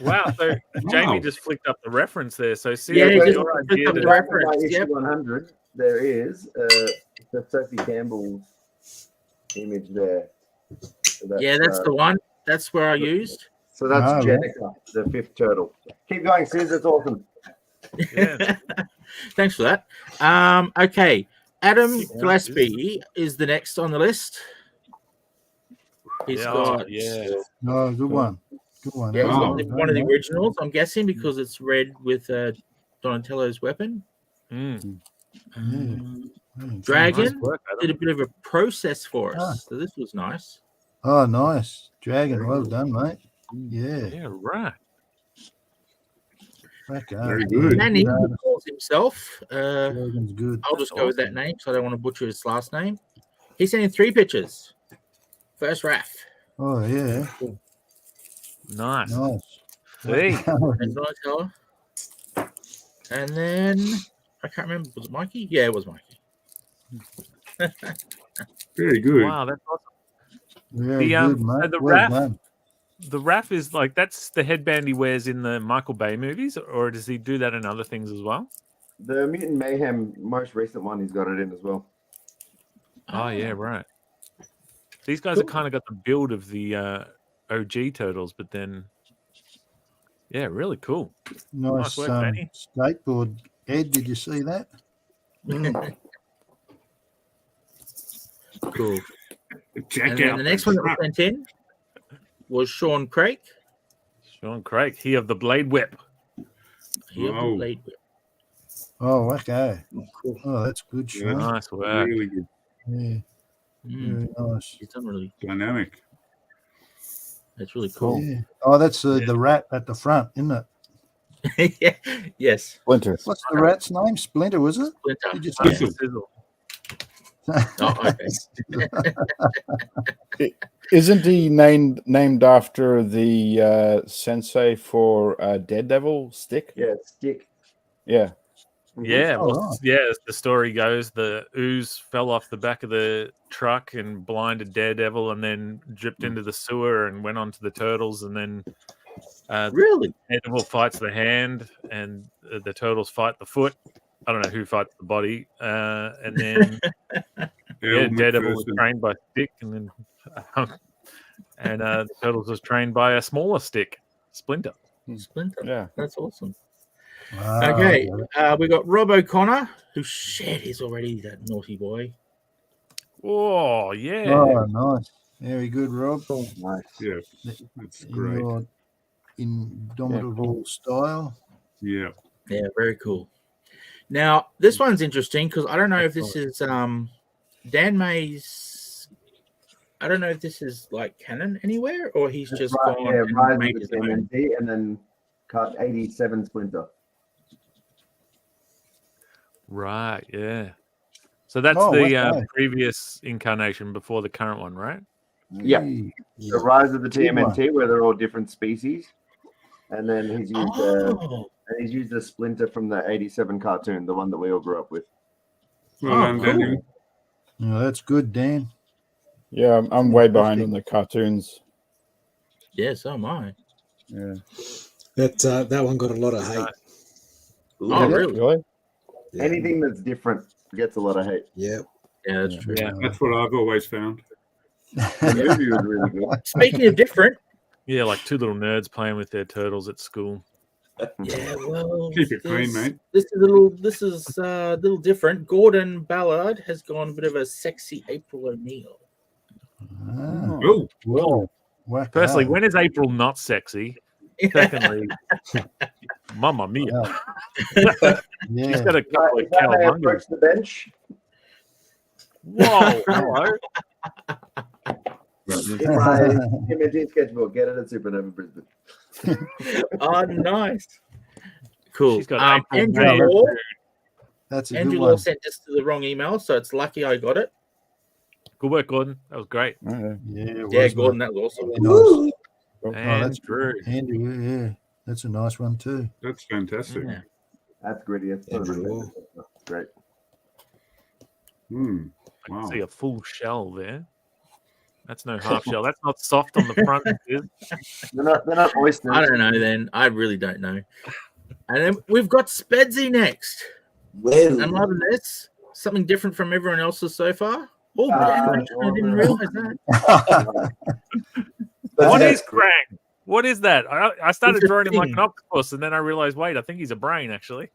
Wow. So Jamie just flicked up the reference there. So see, yeah, your just idea flicked up the that- reference. Issue Yep. 100, there is the Sophie Campbell's image there. So Yeah, that's the one. That's where I used. So that's Oh, Jenica, the 5th turtle. Keep going, Sis. That's awesome. Yeah. Thanks for that. Okay. Adam Gillespie is the next on the list. He's got Oh, good one. Good one. yeah, he's Wow. got one of the originals, I'm guessing, because it's red with Donatello's weapon. Dragon Nice work, Adam. did a bit of a process for us, Ah. so this was nice. Oh, nice. Dragon, well done, mate. Yeah. Yeah, right. Okay. Very good. Manny calls himself. Dragon's good. I'll just go with that name, so I don't want to butcher his last name. He's sending 3 pictures. First Raph. Oh, yeah. Nice. Nice. See? And Donatello. And then I can't remember. Was it Mikey? Yeah, it was Mikey. Very good. Wow, that's awesome. Very The, good, so mate. the Well Raph- done. The Raph is like, that's the headband he wears in the Michael Bay movies, or does he do that in other things as well? The Mutant Mayhem, most recent one, he's got it in as well. Oh, yeah, right. These guys have kind of got the build of the OG Turtles, but then, yeah, really cool. Nice work, Manny. skateboard. Ed, did you see that? Cool. Check And then out the next one that was sent in was Sean Craig. Sean Craig, he of the Blade Whip. He of the Wow. Blade Whip. Oh, okay. Oh, that's good, Sean. Nice work. Really good. Yeah, very nice. He's done really. Dynamic. That's really cool. Yeah. Oh, that's the rat at the front, isn't it? Yeah. Yes. Splinter. What's the rat's name? Splinter, was it? Splinter. Did you Yeah. say Sizzle. Oh, okay. Isn't he named after the sensei for Daredevil Stick? Yeah, Stick. Yeah. Yeah, Oh, well, right. yeah. As the story goes, the ooze fell off the back of the truck and blinded Daredevil, and then dripped into the sewer and went onto the turtles, and then Really? Daredevil fights the hand, and the turtles fight the foot. I don't know who fights the body, and then yeah, Daredevil was trained by Stick, and then the turtles was trained by a smaller Stick, Splinter. Splinter. Yeah. That's awesome. Wow, Okay, yeah. we got Rob O'Connor, who shed his already, that naughty boy. Oh, yeah. Oh, nice. Very good, Rob. Nice. Yeah, that's In great. your indomitable style. Yeah. Yeah, very cool. Now, this one's interesting because I don't know if this is Dan May's. I don't know if this is like canon anywhere or he's just Right, gone yeah, and Rise made of his the own. TMNT and then cut 87 Splinter. Right, yeah. So that's Oh, the okay. previous incarnation before the current one, right? Yeah. Gee. The Rise of the Good one. TMNT, where they're all different species. And then he's used he's used a Splinter from the 87 cartoon, the one that we all grew up with. Well Oh, done, cool. Daniel. Oh, that's good, Dan. Yeah, I'm way behind on the cartoons. Yeah, so am I. Yeah. That one got a lot of hate. Oh, really? Really? Yeah. Anything that's different gets a lot of hate. Yeah. Yeah, that's true. Yeah. That's what I've always found. The movie was really good. Speaking of different, Yeah, like two little nerds playing with their turtles at school. yeah, well, Keep it clean, mate. This is a little different. Gordon Ballard has gone a bit of a sexy April O'Neil. Ah, Oh, well, whack Firstly, out. when is April not sexy? Secondly, Mamma Mia. Well, She's yeah. got a couple of Is that how you Cowabungas. approach the bench? Whoa, hello. In my TMNT sketchbook, get it at Supernova Brisbane. Oh, nice. Cool. She's got April Andrew May. Law. That's a Andrew good Law one. sent this to the wrong email, so it's lucky I got it. Good work, Gordon. That was great. Oh, yeah. Yeah, it Yeah, was, Gordon, mate. that was awesome. Really nice. Oh, And Drew. Andrew, yeah, that's a nice one too. that's fantastic. Yeah. That's gritty. That's Andrew great. Hmm. I can Wow. see a full shell there. That's no half shell. That's not soft on the front. Is it? They're not oysters. I don't know then. I really don't know. And then we've got Spedsy next. Well, I'm loving this. Something different from everyone else's so far. Oh, good Ah, animation. I didn't well, realize that. What Yeah. is Krang? What is that? I started It's a drawing him like thing. an octopus, and then I realized, wait, I think he's a brain, actually.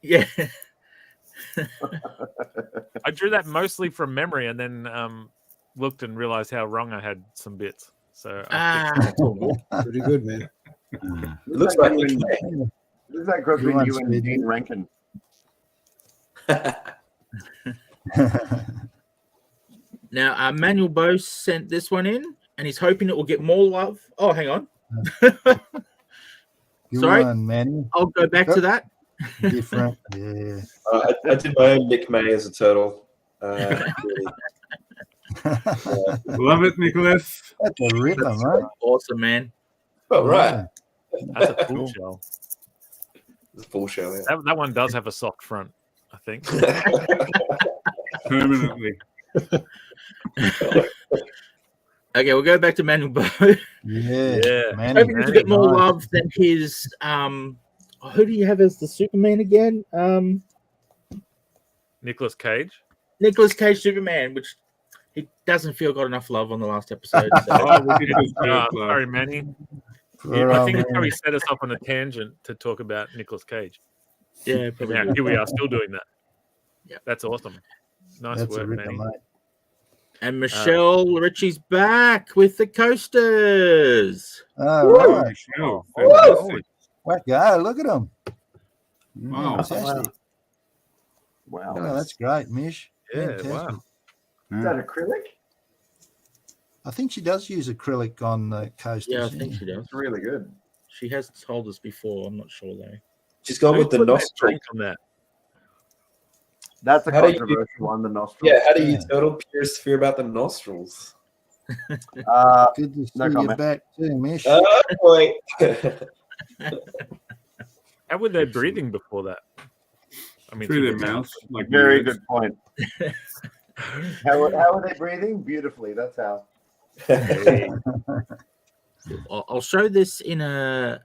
Yeah. I drew that mostly from memory, and then looked and realized how wrong I had some bits. So I fixed Ah, it's all good. Pretty good, man. it looks like you you and, looks like cross Good between one, you and Speedy. Dean Rankin. Now, Manuel Bose sent this one in, and he's hoping it will get more love. Oh, hang on. Good Sorry. one, Manny. I'll go back to that. Different. Yeah. I did my own Nick May as a turtle. Really. Love it, Nicholas. That's a ripper, mate. Awesome, man. Oh, right. that's a full shell. It's a full show. Yeah. That one does have a soft front, I think. Permanently. Okay, we'll go back to Manuel Bose. Yeah. Yeah. Manny, Hoping to get more nice. love than his who do you have as the Superman again? Nicolas Cage. Nicolas Cage Superman, which he doesn't feel got enough love on the last episode. So. Oh, we did this Sorry, Manny. Poor I old think it's man. probably set us off on a tangent to talk about Nicolas Cage. Yeah, probably. Now, here we are still doing that. Yeah. That's awesome. Nice That's a work, ripper, Manny. mate. And Michelle Ritchie's back with the coasters. All Oh, right. Michelle, fantastic. Whack out. Look at them. Wow. Fantastic. Wow. Oh, that's great, Mish. Yeah, Fantastic. wow. Is that acrylic? I think she does use acrylic on the coasters. Yeah, I think she does. It's really good. She has told us before. I'm not sure though. She's gone with the Who put that nostril. drink on that? That's a How do you- controversial one, the nostril. Yeah, how do you Yeah. turtle purists feel about the nostrils? Good to see No you comment. back too, Mish. Oh, boy. How were they breathing before that? I mean, through their mouths. Like Very nerds. good point. How are they breathing? Beautifully. That's how. I'll show this in a.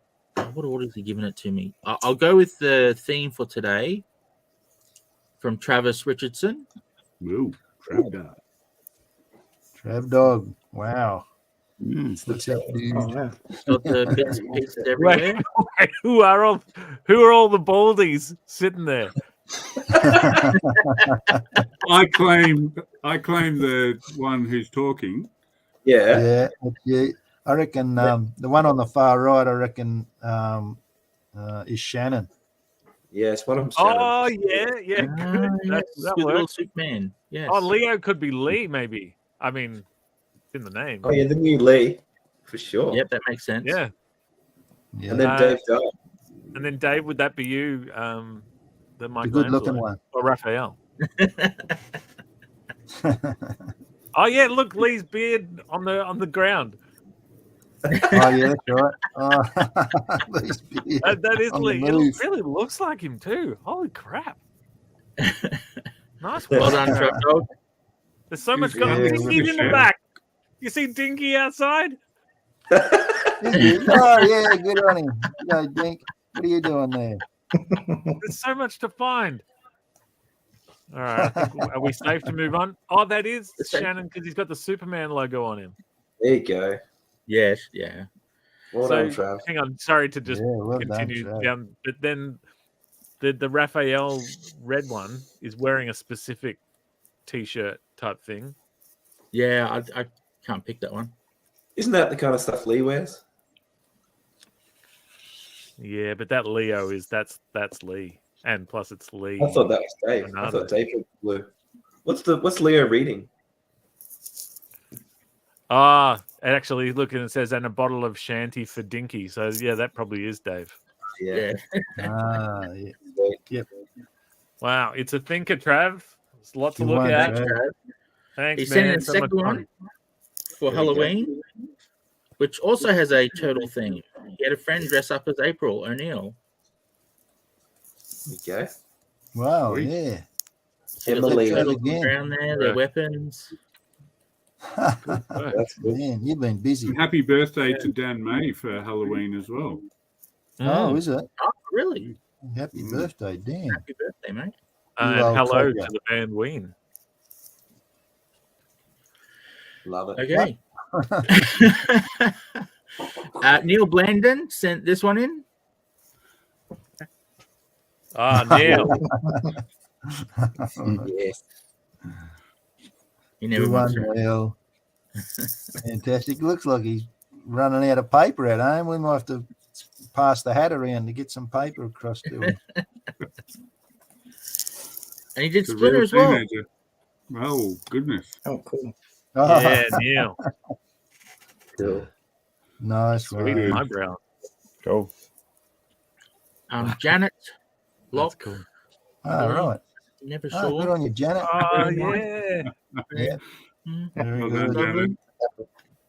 What order is he giving it to me? I'll go with the theme for today from Travis Richardson. Whoa, Trav dog. Trav dog. Wow. It's the What's that, dude? Oh, wow. Got the bits and pieces everywhere. Wait, who are all the baldies sitting there? I claim the one who's talking. Yeah. Yeah, yeah. I reckon the one on the far right, I reckon, is Shannon. Yeah, it's one of them. Shannon. Oh yeah, good. Yes, That good little works. Superman. Yes. Oh, Leo could be Lee, maybe. I mean, it's in the name. Oh, yeah, the new Lee, for sure. Yep, that makes sense. Yeah. Yeah, And then Dave Dye. And then Dave, would that be you? The the good-looking Michelangelo one. or Raphael? Oh yeah, look, Lee's beard on the ground. Oh yeah, that's right. Oh, Lee's beard That is on the Lee. It move. really looks like him too. Holy crap! Nice. Well one. done, Trav dog. There's so much Yeah, going. with Dinky's the in the shadow. back. You see Dinky outside? Oh yeah, good on him. No, Dink. What are you doing there? There's so much to find. All right, are we safe to move on? Oh, that is Shannon because he's got the Superman logo on him. There you go. Yes, yeah. Well So done, Trav. hang on, sorry to just Yeah, well done, continue Trav. down, but then the Raphael red one is wearing a specific T-shirt type thing. Yeah, I can't pick that one. Isn't that the kind of stuff Lee wears? Yeah, but that Leo is that's Lee, and plus it's Lee. I thought that was Dave. I Bernardo. thought Dave was blue. What's Leo reading? Ah, actually, look, and it says and a bottle of shanty for Dinky. So yeah, that probably is Dave. Yeah. Ah, yeah. Wow, it's a thinker, Trav. It's a lot to Good look one, at. Trav. Thanks, He sent man. in the So much second fun. one for There you go. Halloween, which also has a turtle theme. He had a friend dress up as April O'Neil. There you go. Wow, Sweet. yeah. See the Emily. little turtles on the Again. ground there, their Right. weapons. That's good. Man, you've been busy. And happy birthday to Dan May for Halloween as well. Oh, is it? Oh, really? Happy birthday, Dan. Happy birthday, mate. And You old hello codger. to the band Ween. Love it. Okay. Neil Blandon sent this one in. Ah, Neil. Yes. He never Good wants one, to. Neil. Fantastic. Looks like he's running out of paper at home. We might have to pass the hat around to get some paper across to him. And he did It's a Splinter real as well. teenager. Oh, goodness. Oh, cool. Yeah, Neil. Cool. Nice Sweet one. eyebrow. Cool. Janet That's Locke. cool. All right. Never Oh, saw. good on you, Janet. Oh, yeah. Yeah, Mm, very Well good. done, Janet.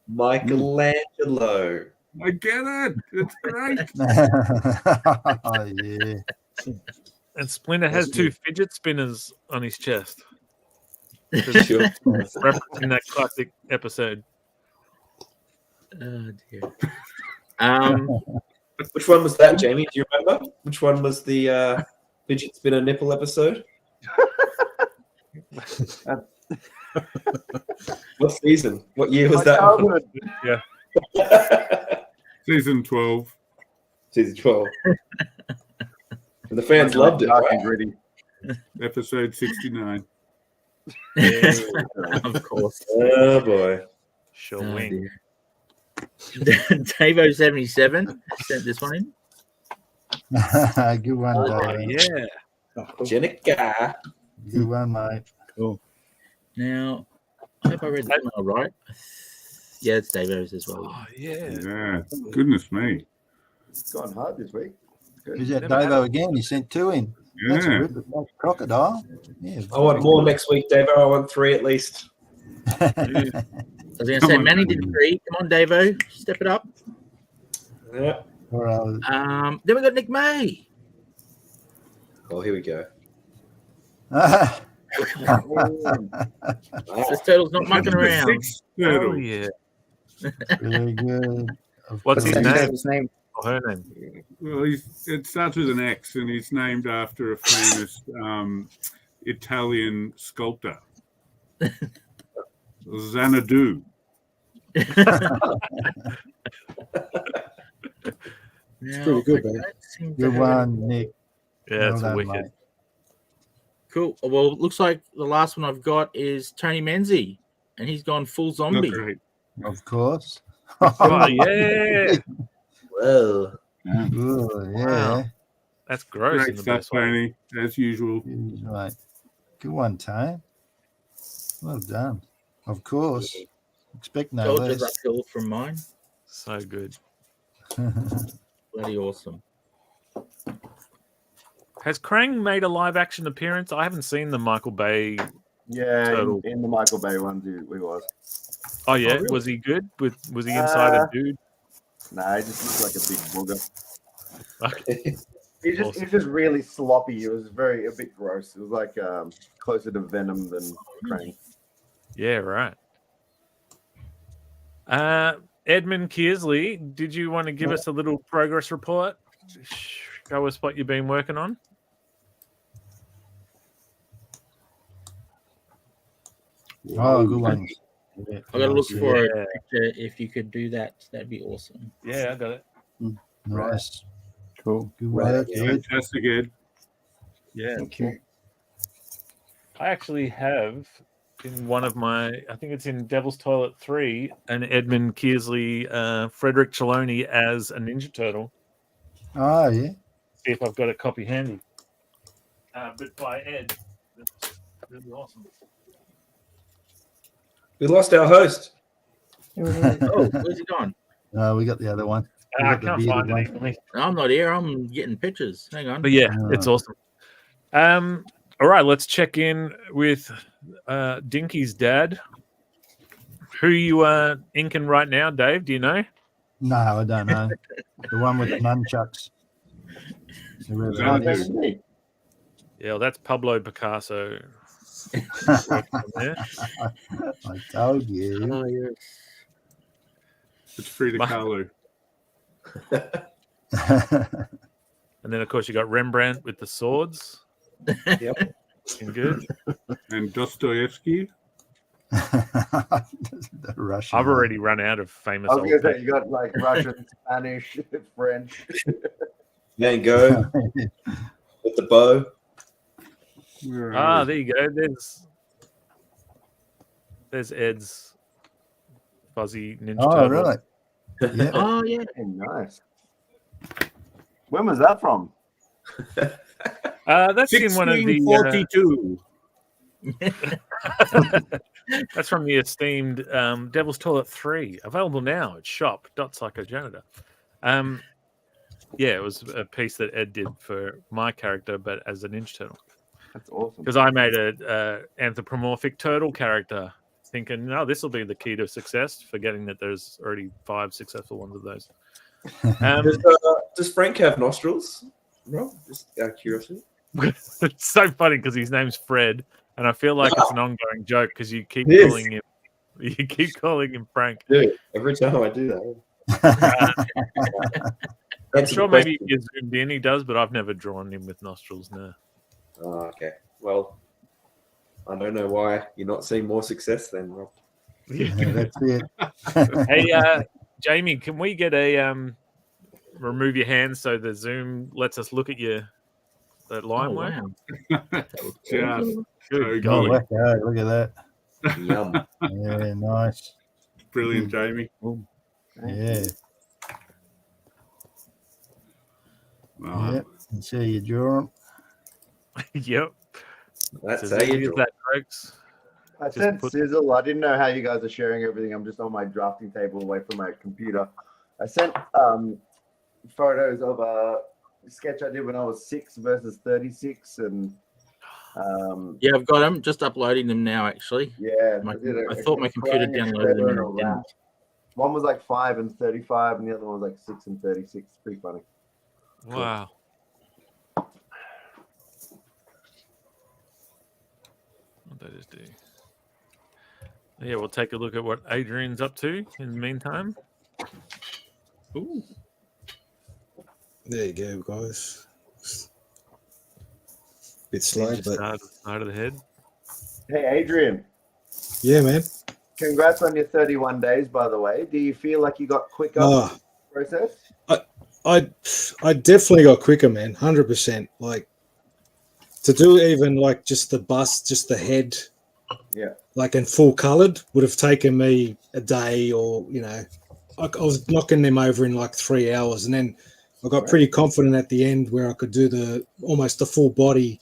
Michelangelo. I get it. It's great. Oh, yeah. And Splinter has two fidget spinners on his chest. Sure. Referencing that classic episode. Oh dear. Which one was that, Jamie? Do you remember? Which one was the fidget spinner nipple episode? What season? What year was that? one? Yeah. Season 12. Season 12. And the fans loved it. Dark and Right? gritty. Episode 69. Of course. Oh boy. Sure Oh, wing. dear. Davo77 sent this one in. Good one, Oh, Dave. yeah. Oh, cool. Jenica. Good one, mate. Now, I hope I read that one all right. Yeah, it's Davo's as well. Oh, yeah. Yeah. Goodness me. It's gone hard this week. Good. Is that Never had Davo again? He sent two in. That's a Yeah. ripper. That's crocodile. Yeah. I want more next week, Davo. I want 3 at least. I was going to Come say, on, Manny Davo. did 3. Come on, Davo. Step it up. Yeah. All right. Then we got Nick May. Oh, here we go. This turtle's not mucking around. Six Oh turtles. yeah. Very good. Of What's his course. That name? turtle's name. Or her name? Well, it starts with an X, and he's named after a famous Italian sculptor, Xanadu. It's pretty good, man. Good one, Nick. Yeah, Well it's done, wicked. mate. Cool. Well, it looks like the last one I've got is Tony Menzie, and he's gone full zombie. Not great. Of course. Oh yeah. Whoa. Yeah. Ooh, yeah. Wow. That's gross in Great the stuff, best way. Tony, as usual. Right. Good one, Tone. Well done. Of course. Expect no Soldiers less. uphill from mine. So good. Bloody awesome. Has Krang made a live action appearance? I haven't seen the Michael Bay. Yeah, Turtle. in the Michael Bay ones, he was. Oh yeah, really? was he good? Was he inside a dude? Nah, he just looked like a big booger. Okay. He's just really sloppy. It was a bit gross. It was like closer to Venom than Krang. Yeah, right. Edmund Kearsley, did you want to give us a little progress report? Show us what you've been working on. Oh, good one. Yeah, I gotta look nice. for Yeah. a picture. If you could do that, that'd be awesome. Yeah, I got it. Nice. Cool. Good work, Ed. Fantastic, Ed. Yeah. Thank you. I actually have in one of my, I think it's in Devil's Toilet 3, an Edmund Kearsley, Frederick Trelawney as a Ninja Turtle. Oh, yeah. See if I've got a copy handy. But by Ed. That's really awesome. We lost our host. Oh, where's he gone? We got the other one. We I got the can't bearded find one. it easily. I'm not here. I'm getting pictures. Hang on. But yeah, it's awesome. All right, let's check in with Dinky's dad. Who you inking right now, Dave? Do you know? No, I don't know. The one with the nunchucks. Whoever that is. Yeah, well, that's Pablo Picasso. There. I told you. Oh, yes. It's Frida Kahlo. And then, of course, you got Rembrandt with the swords. Yep. Looking good. And Dostoevsky. The Russian. I've already run out of famous I was old going to say, people. you got like Russian, Spanish, French. Van Gogh with the bow. Where Ah, are there you go. There's Ed's fuzzy Ninja Oh, Turtle. really? Yeah. Oh, yeah. Hey, nice. When was that from? That's in one of the. 1642. That's from the esteemed Devil's Toilet 3, available now at shop.psychojanitor. Yeah, it was a piece that Ed did for my character, but as a Ninja Turtle. That's awesome. Because I made a anthropomorphic turtle character, thinking, no, this will be the key to success, forgetting that there's already 5 successful ones of those. Does Frank have nostrils? No, just out of curiosity. It's so funny because his name's Fred, and I feel like it's an ongoing joke because you keep It is. calling him Frank. Dude, every time I do that. I'm sure maybe if you zoomed in he does, but I've never drawn him with nostrils. No. Oh, okay. Well, I don't know why you're not seeing more success then, Rob. Yeah, that's it. Hey, Jamie, can we get a remove your hands so the Zoom lets us look at that line Oh, work? wow. Just so Good good. golly. Look at that. Yum. Yeah, nice. Brilliant, Jamie. Yeah. Wow. Yep. And see you draw them. Yep. That's As how easy you as do it. that, folks. I Just sent put- Sizzle. I didn't know how you guys are sharing everything. I'm just on my drafting table away from my computer. I sent photos of a sketch I did when I was 6 versus 36, and Yeah, I've got them. Just uploading them now, actually. yeah, I thought my computer downloaded them and it didn't. One was like 5 and 35, and the other one was like 6 and 36. Pretty funny. Wow. What they just do. Yeah, we'll take a look at what Adrian's up to in the meantime. Ooh. There you go, guys. Bit slow, Just but side of the head. Hey, Adrian. yeah, man. Congrats on your 31 days, by the way. Do you feel like you got quicker Oh, process? I definitely got quicker, man. 100%. Like to do even like just the bust, just the head, Yeah. like in full coloured, would have taken me a day, or I was knocking them over in like 3 hours, and then I got pretty confident at the end where I could do almost the full body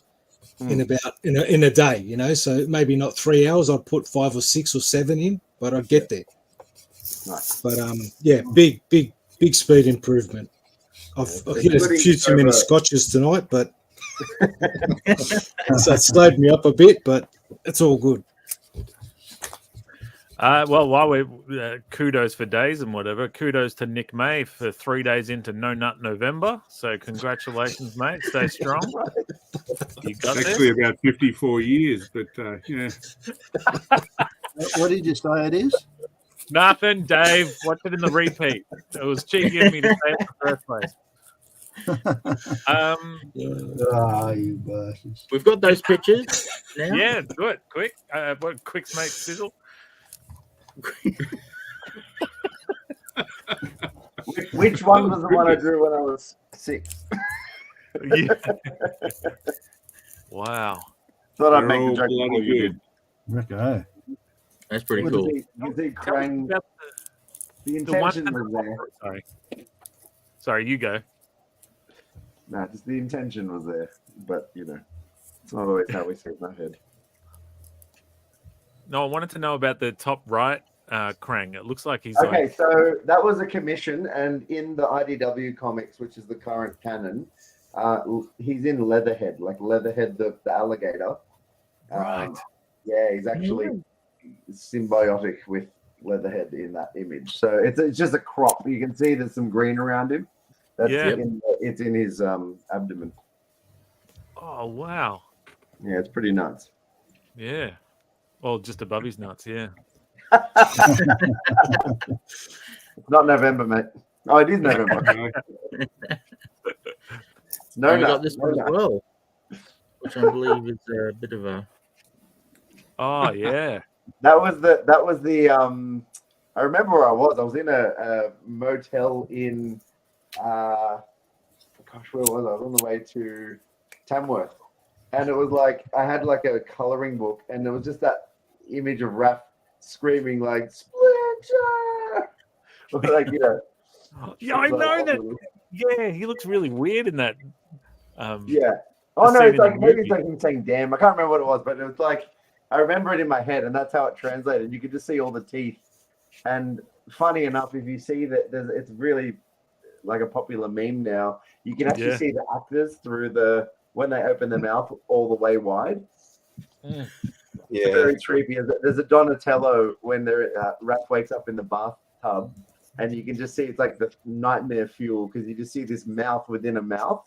in a day. So maybe not 3 hours. I'd put 5 or 6 or 7 in, but I'd get there. Nice. But yeah, big speed improvement. I've hit a few too many scotches tonight, but so it slowed me up a bit, but it's all good. Well, while we're kudos for days and whatever, kudos to Nick May for 3 days into No Nut November. So congratulations, mate. Stay strong. You got It's actually this. about 54 years, but yeah. What did you say it is? Nothing, Dave. Watch it in the repeat. It was cheeky of me to say it in the first place. You bastards. We've got those pictures now. Yeah, do it quick. What quick mate sizzle? Which one was the one I drew when I was 6? Yeah. Wow. Thought I'd They're make the all joke before bloody you good. did. Okay. That's pretty What cool. You see Tell me Krang, about the the one intention was there. Sorry, you go. No, just the intention was there, but it's not always how we see it in our head. No, I wanted to know about the top right Krang. It looks like he's Okay, like, so that was a commission, and in the IDW comics, which is the current canon, he's in Leatherhead, like Leatherhead the alligator. Right. Yeah, he's actually symbiotic with Leatherhead in that image. So it's just a crop. You can see there's some green around him. That's it's in his abdomen. oh wow. Yeah, it's pretty nuts. Yeah. Well, just above his nuts, yeah. It's not November, mate. Oh, it is November. No, And we got this one as well, which I believe is a bit of a. Oh yeah. That was the I remember where I was. I was in a motel in where was I? I was on the way to Tamworth. And it was like I had like a coloring book, and there was just that image of Raph screaming like Splinter. Like Yeah, I know that. Yeah, he looks really weird in that. Yeah. Oh no, it's like maybe it's like him saying "damn." I can't remember what it was, but it was like I remember it in my head, and that's how it translated. You could just see all the teeth. And funny enough, if you see that, it's really like a popular meme now. You can actually see the actors through when they open their mouth all the way wide. Yeah. It's very creepy. There's a Donatello when Raph wakes up in the bathtub, and you can just see it's like the nightmare fuel because you just see this mouth within a mouth.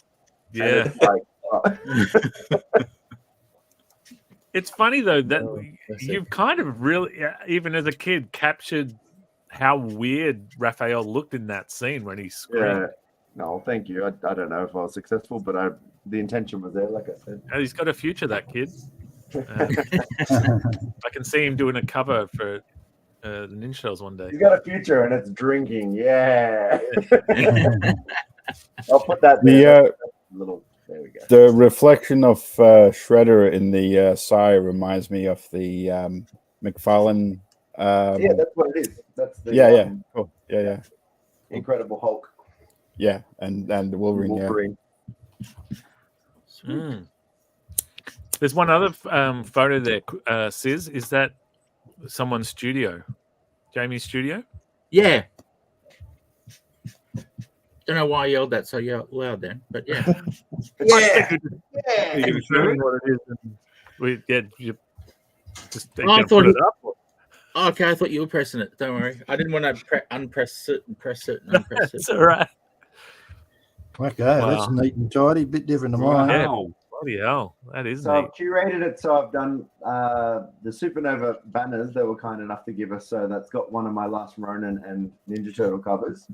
Yeah. It's like, oh. It's funny though that you've kind of really, even as a kid, captured how weird Raphael looked in that scene when he screamed. Yeah. No, thank you. I don't know if I was successful, but the intention was there, like I said. He's got a future, that kid. I can see him doing a cover for the Ninja Turtles one day. He's got a future, and it's drinking. Yeah. I'll put that there. There we go. The reflection of Shredder in the Sai reminds me of the McFarlane. Yeah, that's what it is. That's the cool. Yeah. Incredible Hulk. Yeah, and the Wolverine. Mm. There's one other photo there, Sis. Is that someone's studio? Jamie's studio? Yeah. Don't know why I yelled that so loud then, but yeah. Yeah. Are you showing what it is? You just I thought put it up. Oh, okay, I thought you were pressing it. Don't worry. I didn't want to unpress it and press it and unpress it. That's all right. Okay, that's neat and tidy. Bit different to mine. Wow. Bloody hell, that is So neat. I've curated it. So I've done the Supernova banners they were kind enough to give us. So that's got one of my Last Ronin and Ninja Turtle covers.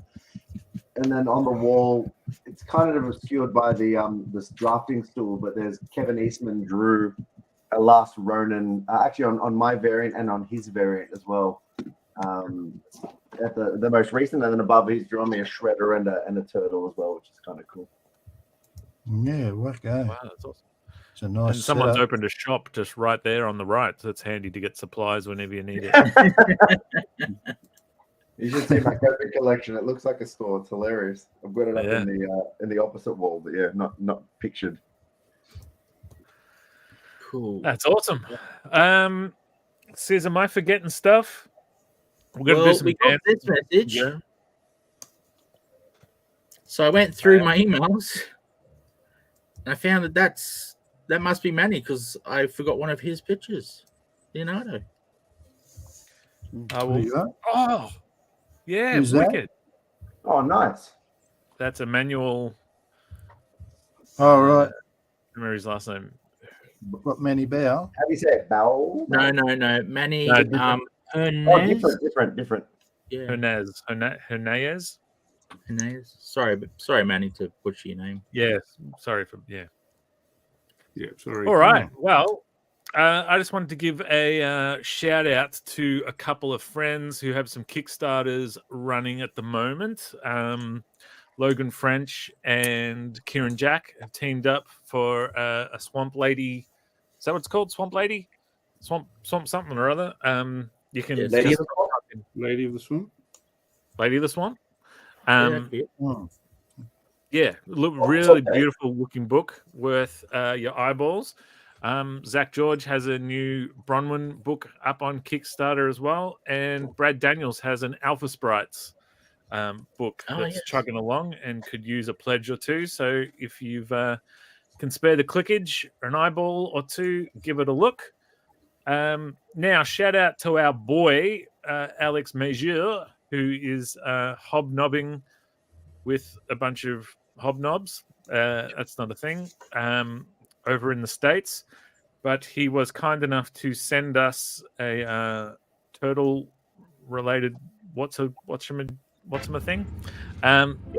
And then on the wall, it's kind of obscured by the this drafting stool, but there's Kevin Eastman drew a Last Ronin, actually on my variant and on his variant as well. At the most recent, and then above he's drawn me a Shredder and a turtle as well, which is kind of cool. Yeah, okay. Wow, that's awesome. It's a nice And someone's setup. opened a shop just right there on the right, so it's handy to get supplies whenever you need it. You should see my Kobe collection. It looks like a store. It's hilarious. I've got it up in the opposite wall, but yeah, not pictured. Cool. That's awesome. Sis, am I forgetting stuff? We're gonna do some we got this message. Yeah. So I went through my emails and I found that must be Manny because I forgot one of his pictures. Leonardo. There you are. Oh, yeah, Who's that? wicked. Oh, nice. That's Emmanuel. All right. I remember his last name. What, Manny Bow? How do you say it? Bow? No. Manny. No, different. Hernandez. Different. Yeah. Hernandez. Hernandez. Sorry, Manny, to butcher your name. Yeah, sorry for Yeah, sorry. All right. Well, I just wanted to give a shout out to a couple of friends who have some Kickstarters running at the moment. Logan French and Kieran Jack have teamed up for a Swamp Lady. Is that what it's called? Swamp Lady? Swamp something or other. You can Lady of the Swamp. Lady of the Swamp. Lady of the Swamp. Yeah. Look, really beautiful looking book worth your eyeballs. Zach George has a new Bronwyn book up on Kickstarter as well, and Brad Daniels has an Alpha Sprites book that's chugging along and could use a pledge or two. So if you've can spare the clickage or an eyeball or two, give it a look. Now, shout out to our boy Alex Majeur, who is hobnobbing with a bunch of hobnobs. That's not a thing over in the States, but he was kind enough to send us a turtle-related what's a thing.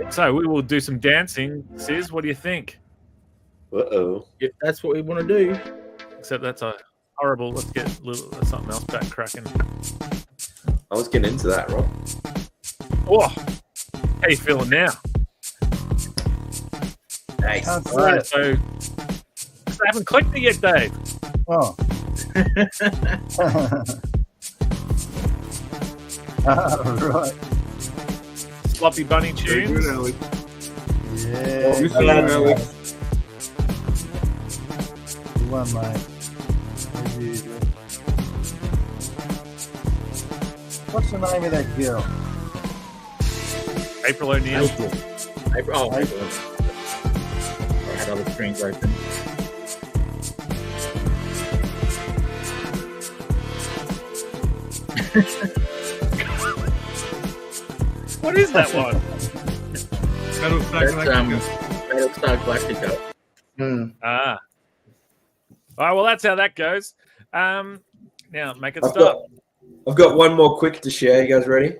So we will do some dancing. Sis, what do you think? If that's what we want to do. Except that's a horrible. Let's get something else back cracking. I was getting into that, Rob. Oh, how you feeling now? Nice. Can't All right, see it. so I haven't clicked it yet, Dave. Oh. Right. Sloppy Bunny Very tunes. good, Alex. Yeah. You see it, Alex. The one, mate. As usual. What's the name of that girl? April O'Neil. April. I had other screens open. What is that one? Battlestar Galactica. Battlestar Galactica. Ah. All right, well, that's how that goes. Now, make it I've stop, got one more quick to share. You guys ready?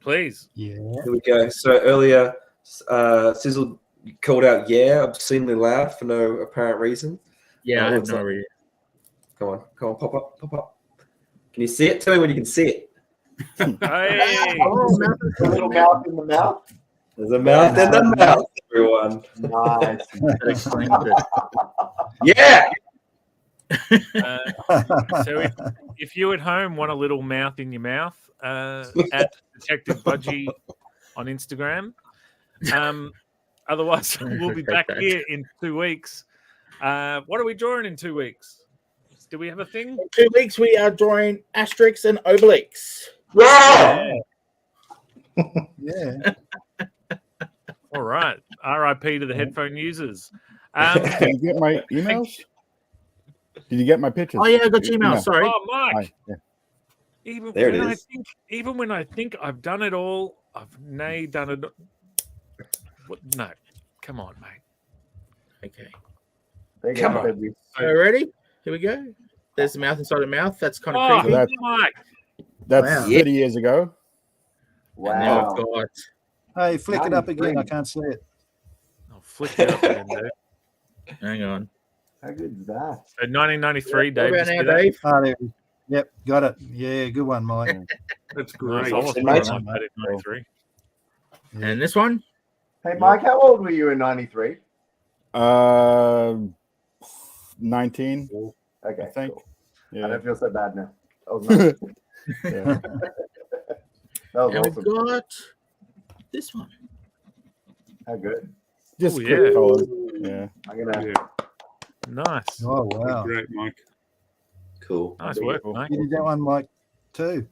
please. Yeah. Here we go. So earlier, Sizzle called out obscenely loud for no apparent reason. Yeah, I have looks no like- idea. Come on, pop up. Can you see it? Tell me when you can see it. Hey. A little mouth in the mouth. There's a mouth in the mouth, everyone. Nice. That explains it. Yeah. So if you at home want a little mouth in your mouth, at Detective Budgie on Instagram. Otherwise, we'll be back here in 2 weeks. What are we drawing in 2 weeks? Do we have a thing? In 2 weeks, we are drawing Asterix and Obelix. Yeah. Yeah. All right. RIP to the headphone users. Did you get my emails? Did you get my pictures? Oh, yeah, I got your email. No. Sorry. Oh, Mike. Hi. Yeah. There it when is. Even when I think I've done it all, I've done it. What? No, come on, mate. Okay. There you Come go, on. Febby. Are you ready? Here we go. There's the mouth inside a mouth. That's kind of Oh, creepy. that- Mike. That's Wow. 30 years ago. And now Wow. I've got Hey, flick it up 93. again. I can't see it. I'll flick it up again, Dave. hang on. How good is that? So 1993, What Dave. about just now, did that. Dave? Oh, there it is. Yep, got it. Yeah, good one, Mike. That's Nice. great. I wasn't Mate. like that in 93. And this one? Hey, Mike, how old were you in 93? 19. Okay, I think. cool. I Yeah. don't feel so bad now. That was nice. Yeah. That was And awesome. we've got this one. How good. Just Oh, quick yeah. colors. Yeah. I'm gonna. Yeah, Nice. Oh, wow. great, Mike. Cool. Nice work, mate. You did that one, Mike, too.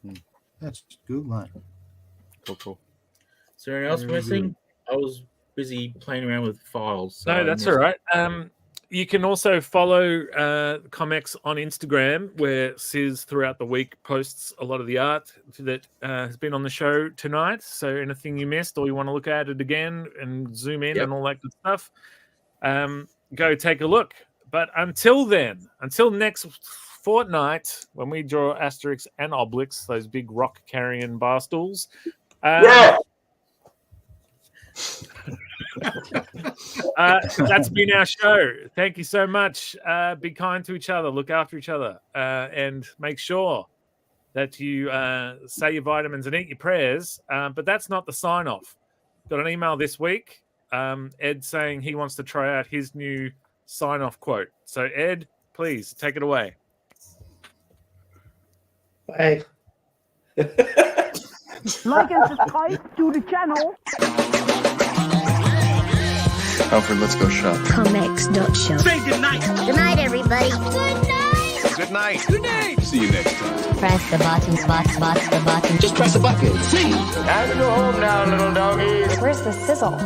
Hmm. That's good, mate. Cool. Is there anything else Very missing? I was busy playing around with files. so I No, that's missed- all right. You can also follow ComX on Instagram, where Sis throughout the week posts a lot of the art that has been on the show tonight. So anything you missed or you want to look at it again and zoom in Yep. and all that good stuff, go take a look. But until then, until next fortnight, when we draw Asterix and Obelix, those big rock-carrying bar stools, that's been our show. Thank you so much. Be kind to each other, look after each other, and make sure that you say your vitamins and eat your prayers. But that's not the sign off. Got an email this week, Ed saying he wants to try out his new sign off quote. So, Ed, please take it away. Bye. Like and subscribe to the channel. Alfred, let's go shop. ComX.shop. Say goodnight. Good night, everybody. Good night. Good night. See you next time. Press the button, the button. Just press a button. See. Time to go home now, little doggies. Where's the sizzle?